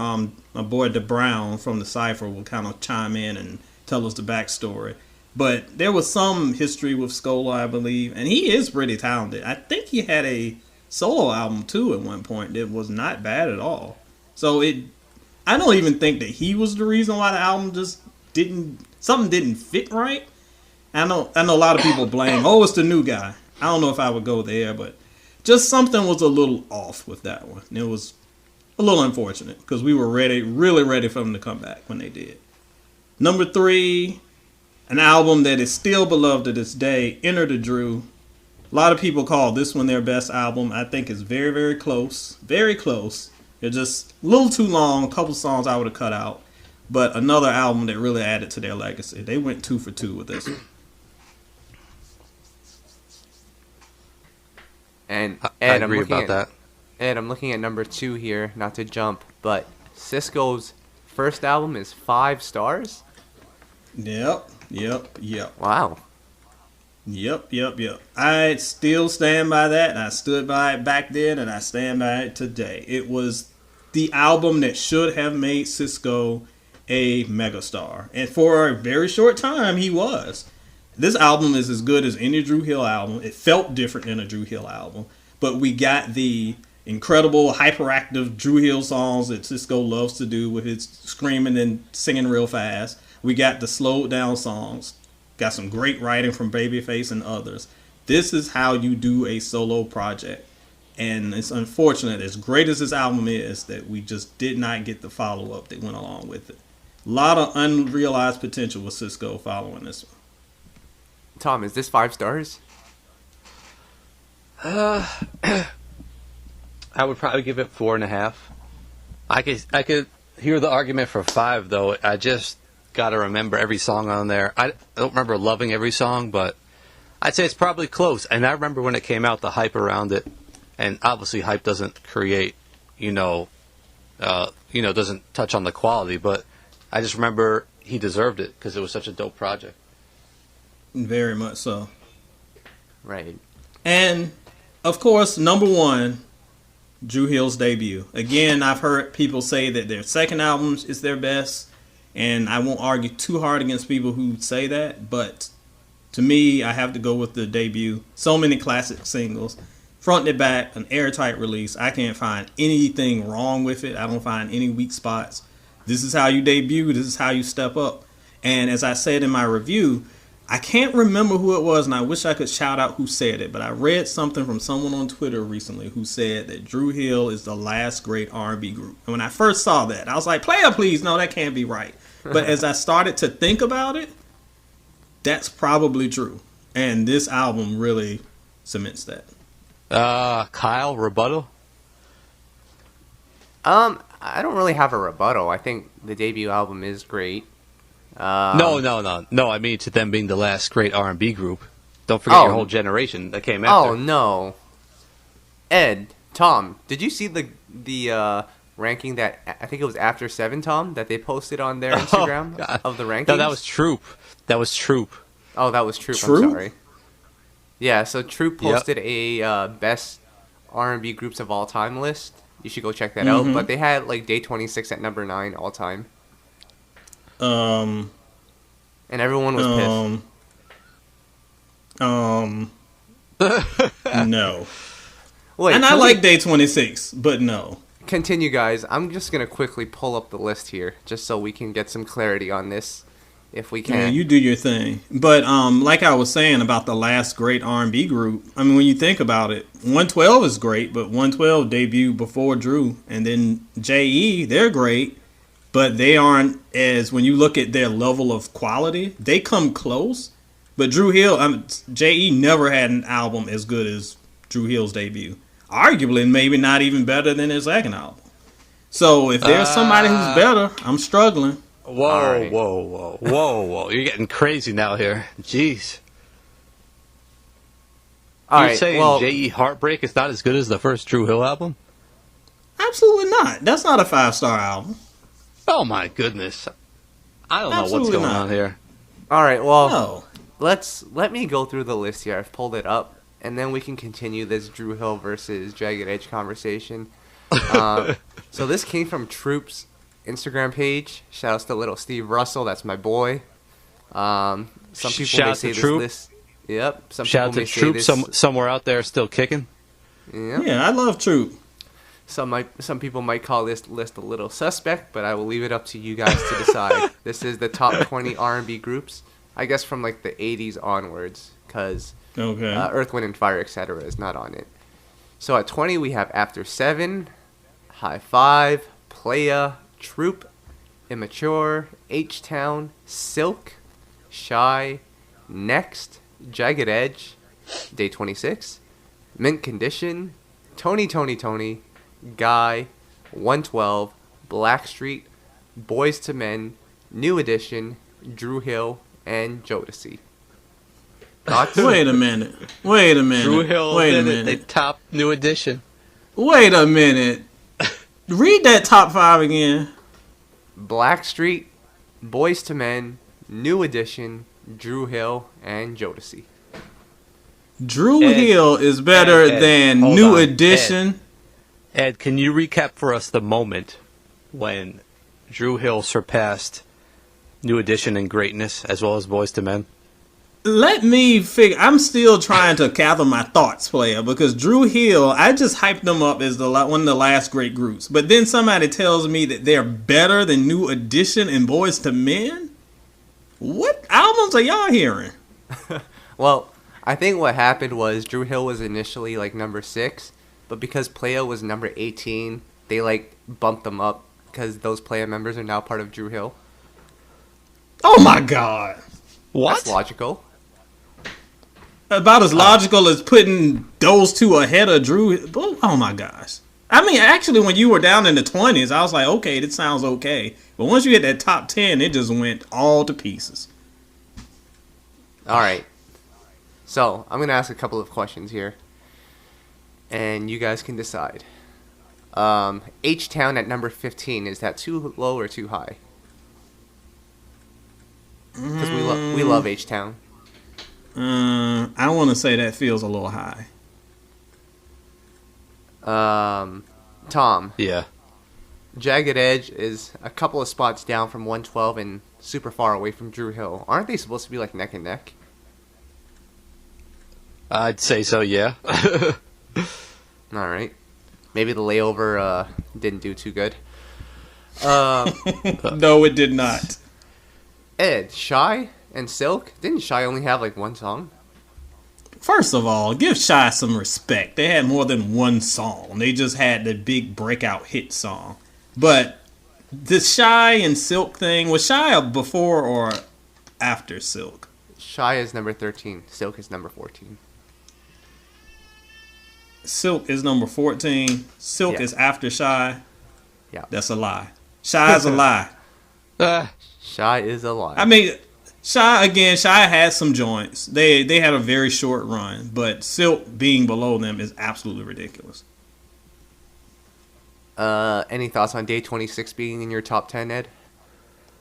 my boy DeBrown from the Cypher will kind of chime in and tell us the backstory. But there was some history with Scola, I believe, and he is pretty talented. I think he had a solo album too at one point that was not bad at all. So I don't even think that he was the reason why the album just something didn't fit right. I know a lot of people blame, it's the new guy. I don't know if I would go there, but just something was a little off with that one. It was a little unfortunate because we were really ready for them to come back when they did. Number 3, an album that is still beloved to this day, Enter the Dru. A lot of people call this one their best album. I think it's very, very close. Very close. It's just a little too long. A couple songs I would have cut out. But another album that really added to their legacy. They went 2 for 2 with this one. And I agree about that. Ed, I'm looking at number 2 here, not to jump, but Sisqo's first album is 5 stars? Yep. Wow. Yep. I still stand by that, and I stood by it back then, and I stand by it today. It was the album that should have made Sisqo a megastar. And for a very short time, he was. This album is as good as any Dru Hill album. It felt different than a Dru Hill album. But we got the incredible, hyperactive Dru Hill songs that Sisqo loves to do with his screaming and singing real fast. We got the slowed down songs. Got some great writing from Babyface and others. This is how you do a solo project. And it's unfortunate, as great as this album is, that we just did not get the follow-up that went along with it. A lot of unrealized potential with Sisqo following this one. Tom, is this 5 stars? I would probably give it 4.5. I could hear the argument for 5 though. I just gotta remember every song on there. I don't remember loving every song, but I'd say it's probably close. And I remember when it came out, the hype around it, and obviously hype doesn't create, doesn't touch on the quality, but I just remember he deserved it because it was such a dope project. Very much so. Right. And, of course, number one, Dru Hill's debut. Again, I've heard people say that their second album is their best, and I won't argue too hard against people who say that, but to me, I have to go with the debut. So many classic singles. Front to back, an airtight release. I can't find anything wrong with it. I don't find any weak spots. This is how you debut. This is how you step up. And as I said in my review, I can't remember who it was, and I wish I could shout out who said it, but I read something from someone on Twitter recently who said that Dru Hill is the last great R&B group. And when I first saw that, I was like, Playa Please, no, that can't be right. But as I started to think about it, that's probably true. And this album really cements that. Kyle, rebuttal? I don't really have a rebuttal. I think the debut album is great. No. I mean, to them being the last great R&B group. Don't forget your whole generation that came after. Oh no. Ed, Tom, did you see the ranking that I think it was after 7, Tom, that they posted on their Instagram of the rankings? No, that was Troop. Oh, that was Troop. True? I'm sorry. Yeah, so True posted a best R&B groups of all time list. You should go check that out. But they had like Day26 at number 9 all time. And everyone was pissed. No. Wait, and I like Day26, but no. Continue, guys. I'm just going to quickly pull up the list here, just so we can get some clarity on this, if we can. Yeah, you do your thing. But like I was saying about the last great R&B group, I mean, when you think about it, 112 is great, but 112 debuted before Dru. And then J.E., they're great, but they aren't as, when you look at their level of quality, they come close. But Dru Hill, J.E. never had an album as good as Dru Hill's debut. Arguably, maybe not even better than his second album. So if there's somebody who's better, I'm struggling. Whoa. You're getting crazy now here. Jeez. You're saying J.E. Heartbreak is not as good as the first Dru Hill album? Absolutely not. That's not a 5-star album. Oh my goodness. I don't know what's going on here. All right, well, let me go through the list here. I've pulled it up, and then we can continue this Dru Hill versus Jagged Edge conversation. So this came from Troop's Instagram page. Shouts to little Steve Russell. That's my boy. Some people may say this list. Yep. Shout out to Troop. Somewhere out there still kicking. Yep. Yeah, I love Troop. Some people might call this list a little suspect, but I will leave it up to you guys to decide. This is the top 20 R&B groups, I guess from like the 80s onwards, because Earth, Wind and Fire, etc. is not on it. So at 20 we have After 7, High Five, Playa, Troop, Immature, H-Town, Silk, Shy, Next, Jagged Edge, Day26, Mint Condition, Tony, Guy, 112, Blackstreet, Boys to Men, New Edition, Dru Hill, and Jodeci. Thoughts? Wait a minute. Dru Hill did it. They top New Edition. Wait a minute. Read that top 5 again. Blackstreet, Boys to Men, New Edition, Dru Hill, and Jodeci. Dru Hill is better than New Edition. Ed, can you recap for us the moment when Dru Hill surpassed New Edition in greatness as well as Boys to Men? Let me figure. I'm still trying to gather my thoughts, player, because Dru Hill, I just hyped them up as one of the last great groups. But then somebody tells me that they're better than New Edition and Boys to Men? What albums are y'all hearing? Well, I think what happened was Dru Hill was initially like number 6, but because Playa was number 18, they like bumped them up because those Playa members are now part of Dru Hill. Oh my God. What? That's logical. About as logical as putting those two ahead of Dru. Oh my gosh. I mean, actually, when you were down in the 20s, I was like, okay, this sounds okay. But once you hit that top 10, it just went all to pieces. All right. So, I'm going to ask a couple of questions here. And you guys can decide. H-Town at number 15. Is that too low or too high? Because we love H-Town. I want to say that feels a little high. Tom. Yeah. Jagged Edge is a couple of spots down from 112 and super far away from Dru Hill. Aren't they supposed to be like neck and neck? I'd say so, yeah. Alright. Maybe the layover didn't do too good. No, it did not. Ed, Shy and Silk? Didn't Shy only have like one song? First of all, give Shy some respect. They had more than one song. They just had the big breakout hit song. But the Shy and Silk thing, was Shy before or after Silk? Shy is number 13. Silk is number 14. Silk is number 14. Silk is after Shy. Yeah. That's a lie. Shy is a lie. Shy is a lie. I mean, Shy had some joints. They had a very short run, but Silk being below them is absolutely ridiculous. Any thoughts on Day26 being in your top 10, Ed?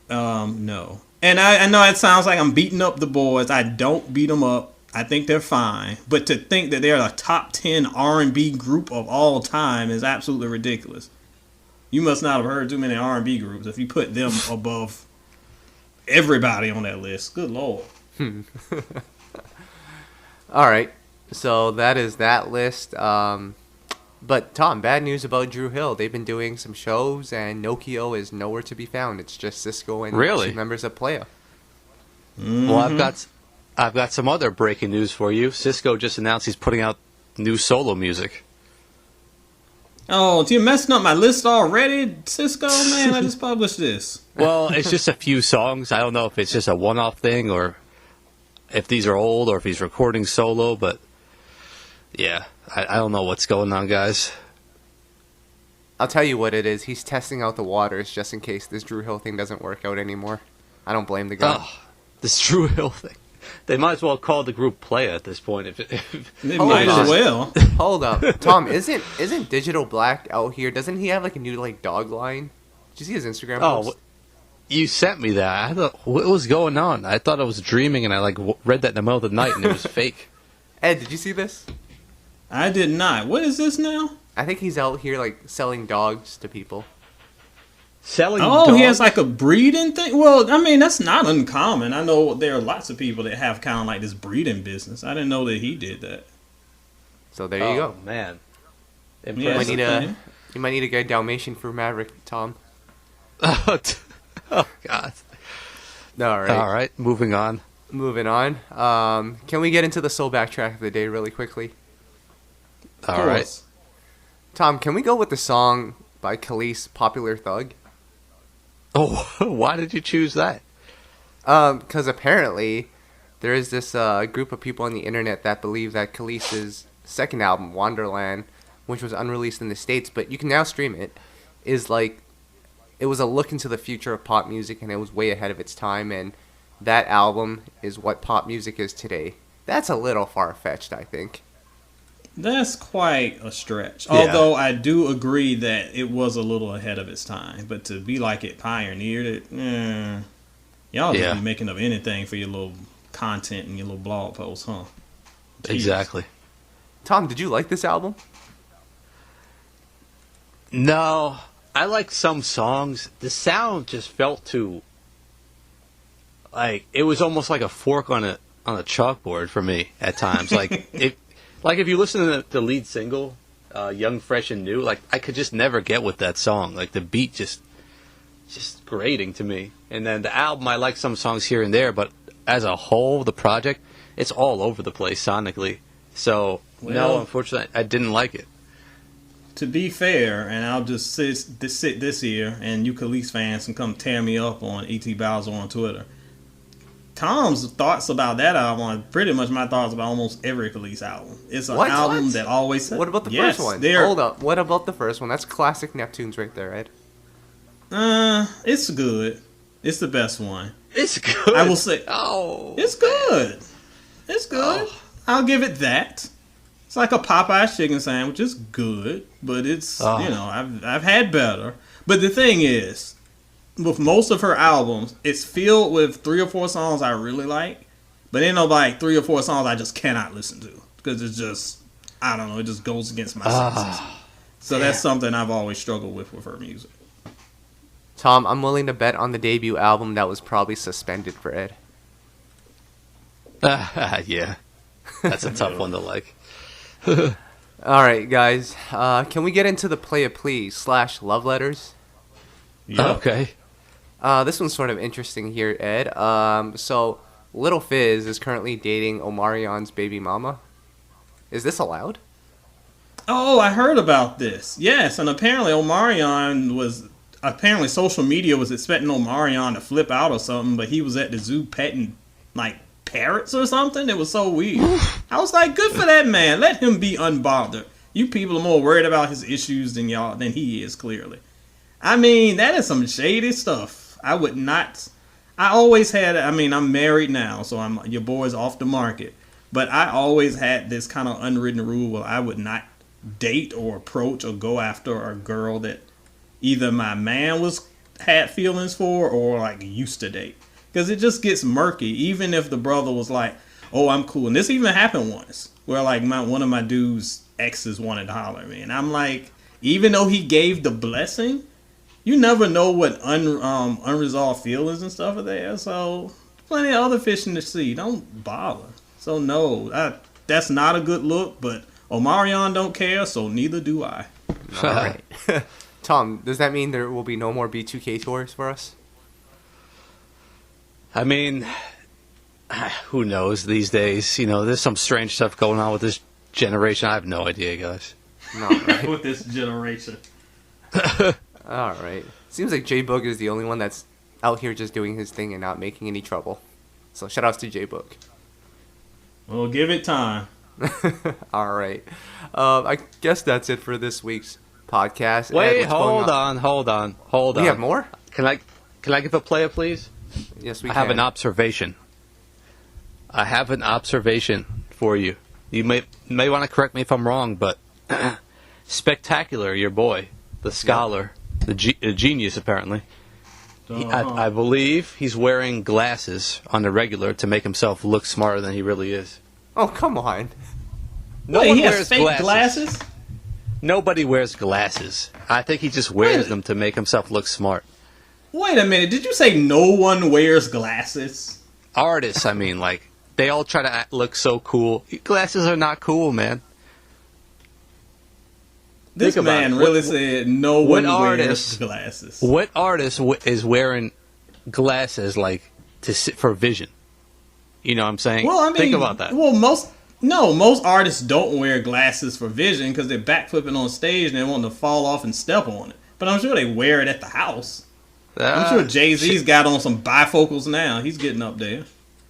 No. And I know it sounds like I'm beating up the boys. I don't beat them up. I think they're fine. But to think that they're a top 10 R&B group of all time is absolutely ridiculous. You must not have heard too many R&B groups if you put them above everybody on that list. Good Lord. All right. So that is that list. But Tom, bad news about Dru Hill. They've been doing some shows, and Nokio is nowhere to be found. It's just Sisqo and two members of Playa. Mm-hmm. Well, I've got some other breaking news for you. Sisqo just announced he's putting out new solo music. Oh, you're messing up my list already, Sisqo? Man, I just published this. Well, it's just a few songs. I don't know if it's just a one-off thing or if these are old or if he's recording solo, but yeah, I don't know what's going on, guys. I'll tell you what it is. He's testing out the waters just in case this Dru Hill thing doesn't work out anymore. I don't blame the guy. Oh, this Dru Hill thing. They might as well call the group Playa at this point. They might as well. Hold up. Tom, isn't Digital Black out here? Doesn't he have like a new like dog line? Did you see his Instagram post? You sent me that. I thought, what was going on? I thought I was dreaming, and I read that in the middle of the night, and it was fake. Ed, did you see this? I did not. What is this now? I think he's out here like selling dogs to people. Selling dogs? He has like a breeding thing? Well, I mean, that's not uncommon. I know there are lots of people that have kind of like this breeding business. I didn't know that he did that. So there you go. Man. You might need a good Dalmatian for Maverick, Tom. Oh, God. All right. Moving on. Can we get into the SoulBack track of the day really quickly? All right. Tom, can we go with the song by Kelis, Popular Thug? Oh, why did you choose that? Because apparently there is this group of people on the internet that believe that Kelis' second album, Wonderland, which was unreleased in the States, but you can now stream it, is like, it was a look into the future of pop music, and it was way ahead of its time, and that album is what pop music is today. That's a little far-fetched, I think. That's quite a stretch. Yeah. Although I do agree that it was a little ahead of its time. But to be like it pioneered it, y'all just be making up anything for your little content and your little blog posts, huh? Jeez. Exactly. Tom, did you like this album? No. I like some songs. The sound just felt too... Like, it was almost like a fork on a chalkboard for me at times. Like, if you listen to the lead single, Young, Fresh, and New, like, I could just never get with that song. Like, the beat just grating to me. And then the album, I like some songs here and there, but as a whole, the project, it's all over the place sonically. So, no, unfortunately, I didn't like it. To be fair, and I'll just sit this here, and you Kelis fans can come tear me up on E.T. Bowser on Twitter. Tom's thoughts about that album are pretty much my thoughts about almost every Kelis album. It's an album that always... What about the first one? Hold up. What about the first one? That's classic Neptunes right there, Ed. It's good. It's the best one. It's good. I will say... Oh. It's good. It's good. Oh. I'll give it that. It's like a Popeye's chicken sandwich. It's good, but it's I've had better. But the thing is, with most of her albums, it's filled with 3 or 4 songs I really like, but ain't no like 3 or 4 songs I just cannot listen to because it's just, I don't know, it just goes against my senses. So that's something I've always struggled with her music. Tom, I'm willing to bet on the debut album that was probably suspended for Ed. Yeah, that's a tough one to like. All right, guys, can we get into the Playa Please / love letters? Yep. Okay. This one's sort of interesting here, Ed. So Lil Fizz is currently dating Omarion's baby mama. Is this allowed? Oh, I heard about this. Yes, and apparently social media was expecting Omarion to flip out or something, but he was at the zoo petting like parrots or something. It was so weird. I was like, good for that man. Let him be unbothered. You people are more worried about his issues than he is, clearly. I mean, that is some shady stuff. I would not. I'm married now, so your boy's off the market. But I always had this kind of unwritten rule where I would not date or approach or go after a girl that either my man had feelings for or like used to date. Because it just gets murky, even if the brother was like, oh, I'm cool. And this even happened once where like one of my dude's exes wanted to holler at me. And I'm like, even though he gave the blessing, you never know what unresolved feelings and stuff are there. So plenty of other fish in the sea. Don't bother. So no, that's not a good look, but Omarion don't care, so neither do I. All right. Tom, does that mean there will be no more B2K tours for us? I mean, who knows these days? You know, there's some strange stuff going on with this generation. I have no idea, guys. No, right? With this generation. All right. Seems like J-Boog is the only one that's out here just doing his thing and not making any trouble. So shout outs to J-Boog. Well, give it time. All right. I guess that's it for this week's podcast. Wait, Ed, hold on. We have more? Can I give a player, please? Yes, we can. I have an observation. For you. You may want to correct me if I'm wrong, but Spectacular, your boy, the scholar, the genius apparently. I believe he's wearing glasses on the regular to make himself look smarter than he really is. Oh, come on. No Wait, one he wears has fake glasses? Nobody wears glasses. I think he just wears them to make himself look smart. Wait a minute. Did you say no one wears glasses? Artists, I mean, like, they all try to look so cool. Glasses are not cool, man. This man really said no one wears glasses. What artist is wearing glasses like for vision? You know what I'm saying? Well, I mean, think about that. Well, most artists don't wear glasses for vision because they're backflipping on stage and they want to fall off and step on it. But I'm sure they wear it at the house. I'm sure Jay-Z's got on some bifocals now. He's getting up there.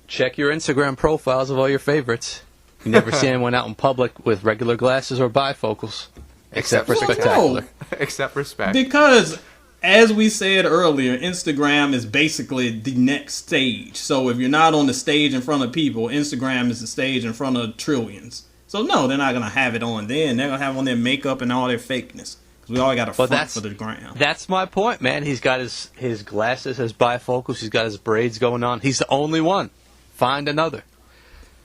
Check your Instagram profiles of all your favorites. You never see anyone out in public with regular glasses or bifocals. Except for Spectacular. Except for Spec. Because, as we said earlier, Instagram is basically the next stage. So if you're not on the stage in front of people, Instagram is the stage in front of trillions. So no, they're not going to have it on then. They're going to have on their makeup and all their fakeness. Because we all got a front for the gram. That's my point, man. He's got his glasses, his bifocals, he's got his braids going on. He's the only one. Find another.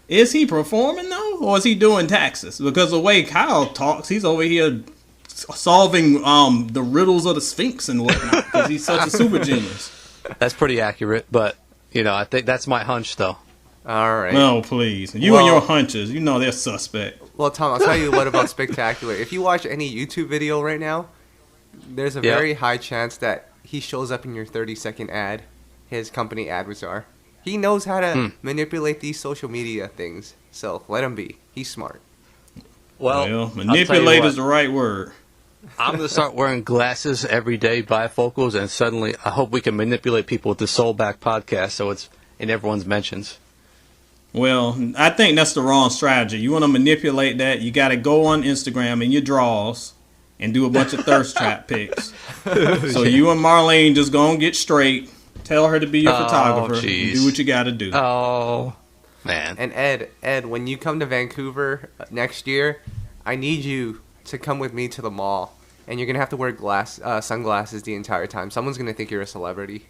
Is he performing, though? Or is he doing taxes? Because the way Kyle talks, he's over here solving the riddles of the Sphinx and whatnot. Because he's such a super genius. That's pretty accurate. But, I think that's my hunch, though. All right. No, please. And your hunches, they're suspect. Well, Tom, I'll tell you what about Spectacular. If you watch any YouTube video right now, there's a very high chance that he shows up in your 30-second ad. His company advertisar. He knows how to manipulate these social media things. So let him be. He's smart. Well manipulate is the right word. I'm going to start wearing glasses every day, bifocals, and suddenly I hope we can manipulate people with the SoulBack podcast so it's in everyone's mentions. Well, I think that's the wrong strategy. You want to manipulate that, you got to go on Instagram in your draws and do a bunch of thirst trap pics. So you and Marlene just going to get straight. Tell her to be your photographer. And do what you got to do. Oh. Man. And Ed, when you come to Vancouver next year, I need you to come with me to the mall. And you're going to have to wear sunglasses the entire time. Someone's going to think you're a celebrity.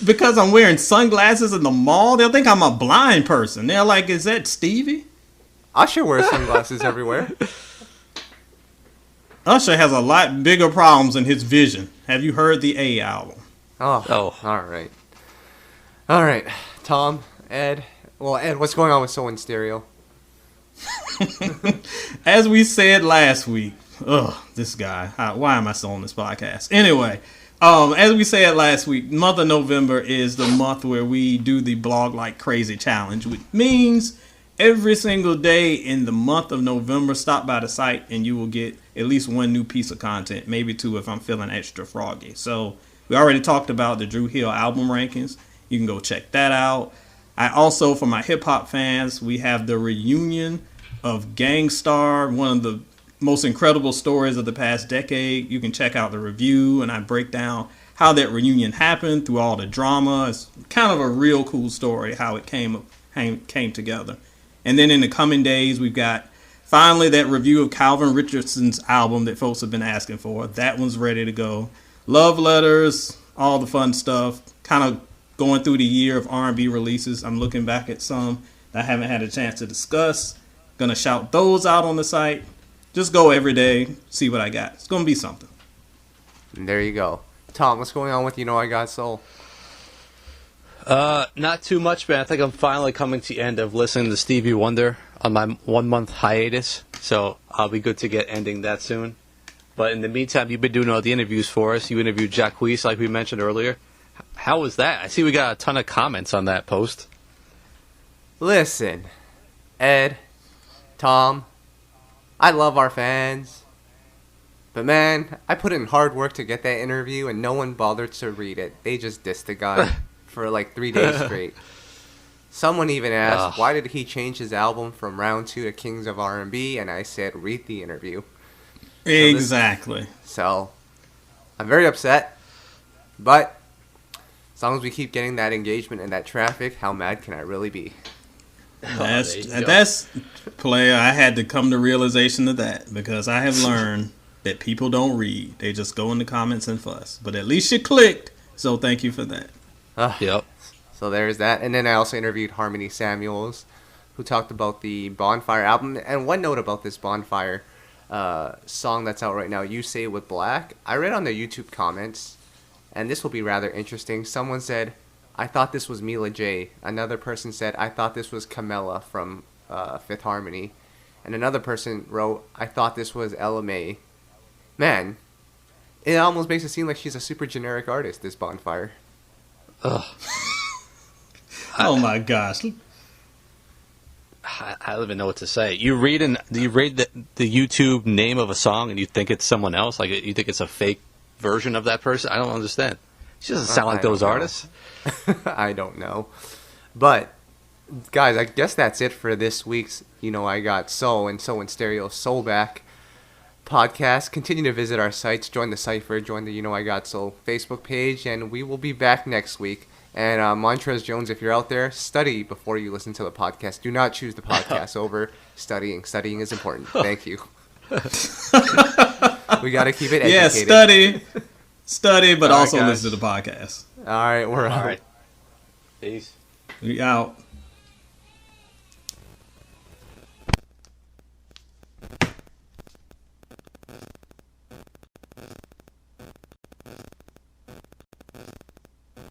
Because I'm wearing sunglasses in the mall, they'll think I'm a blind person. They're like, is that Stevie? Usher wears sunglasses everywhere. Usher has a lot bigger problems in his vision. Have you heard the A album? Oh. All right. Tom, Ed. Well, Ed, what's going on with Soul in Stereo? As we said last week, this guy. Why am I still on this podcast? Anyway, as we said last week, month of November is the month where we do the Blog Like Crazy Challenge, which means every single day in the month of November, stop by the site and you will get at least one new piece of content, maybe two if I'm feeling extra froggy. So we already talked about the Dru Hill album rankings. You can go check that out. I also, for my hip-hop fans, we have the reunion of Gangstar, one of the most incredible stories of the past decade. You can check out the review, and I break down how that reunion happened through all the drama. It's kind of a real cool story, how it came together. And then in the coming days, we've got finally that review of Calvin Richardson's album that folks have been asking for. That one's ready to go. Love letters, all the fun stuff, kind of going through the year of R&B releases. I'm looking back at some that I haven't had a chance to discuss. Gonna shout those out on the site. Just go every day, see what I got. It's gonna be something. And there you go. Tom, what's going on with You Know I Got Soul? Not too much, man. I think I'm finally coming to the end of listening to Stevie Wonder on my 1 month hiatus. So I'll be good to get ending that soon. But in the meantime, you've been doing all the interviews for us. You interviewed Jacquees, like we mentioned earlier. How was that? I see we got a ton of comments on that post. Listen, Ed, Tom, I love our fans. But man, I put in hard work to get that interview and no one bothered to read it. They just dissed the guy for like 3 days straight. Someone even asked, why did he change his album from Round 2 to Kings of R&B? And I said, read the interview. Exactly. So, I'm very upset. But as long as we keep getting that engagement and that traffic, how mad can I really be? That's Playa. I had to come to realization of that because I have learned that people don't read. They just go in the comments and fuss. But at least you clicked, so thank you for that. Yep. So there's that. And then I also interviewed Harmony Samuels, who talked about the Bonfire album. And one note about this Bonfire song that's out right now, You Say It With Black. I read on the YouTube comments, and this will be rather interesting. Someone said, I thought this was Mila J. Another person said, I thought this was Camilla from Fifth Harmony. And another person wrote, I thought this was Ella Mai. Man, it almost makes it seem like she's a super generic artist, this Bonfire. Ugh. Oh my gosh. I don't even know what to say. Do you read the YouTube name of a song and you think it's someone else? Like you think it's a fake version of that person? I don't understand. She doesn't sound like those artists. I don't know. But, guys, I guess that's it for this week's You Know I Got Soul and Soul in Stereo SoulBack podcast. Continue to visit our sites. Join the Cypher. Join the You Know I Got Soul Facebook page. And we will be back next week. And Montrez Jones, if you're out there, study before you listen to the podcast. Do not choose the podcast over studying. Studying is important. Thank you. We got to keep it educated. Yeah, study, but All right, also guys. listen to the podcast. All right, we're out. All right. Peace. We out.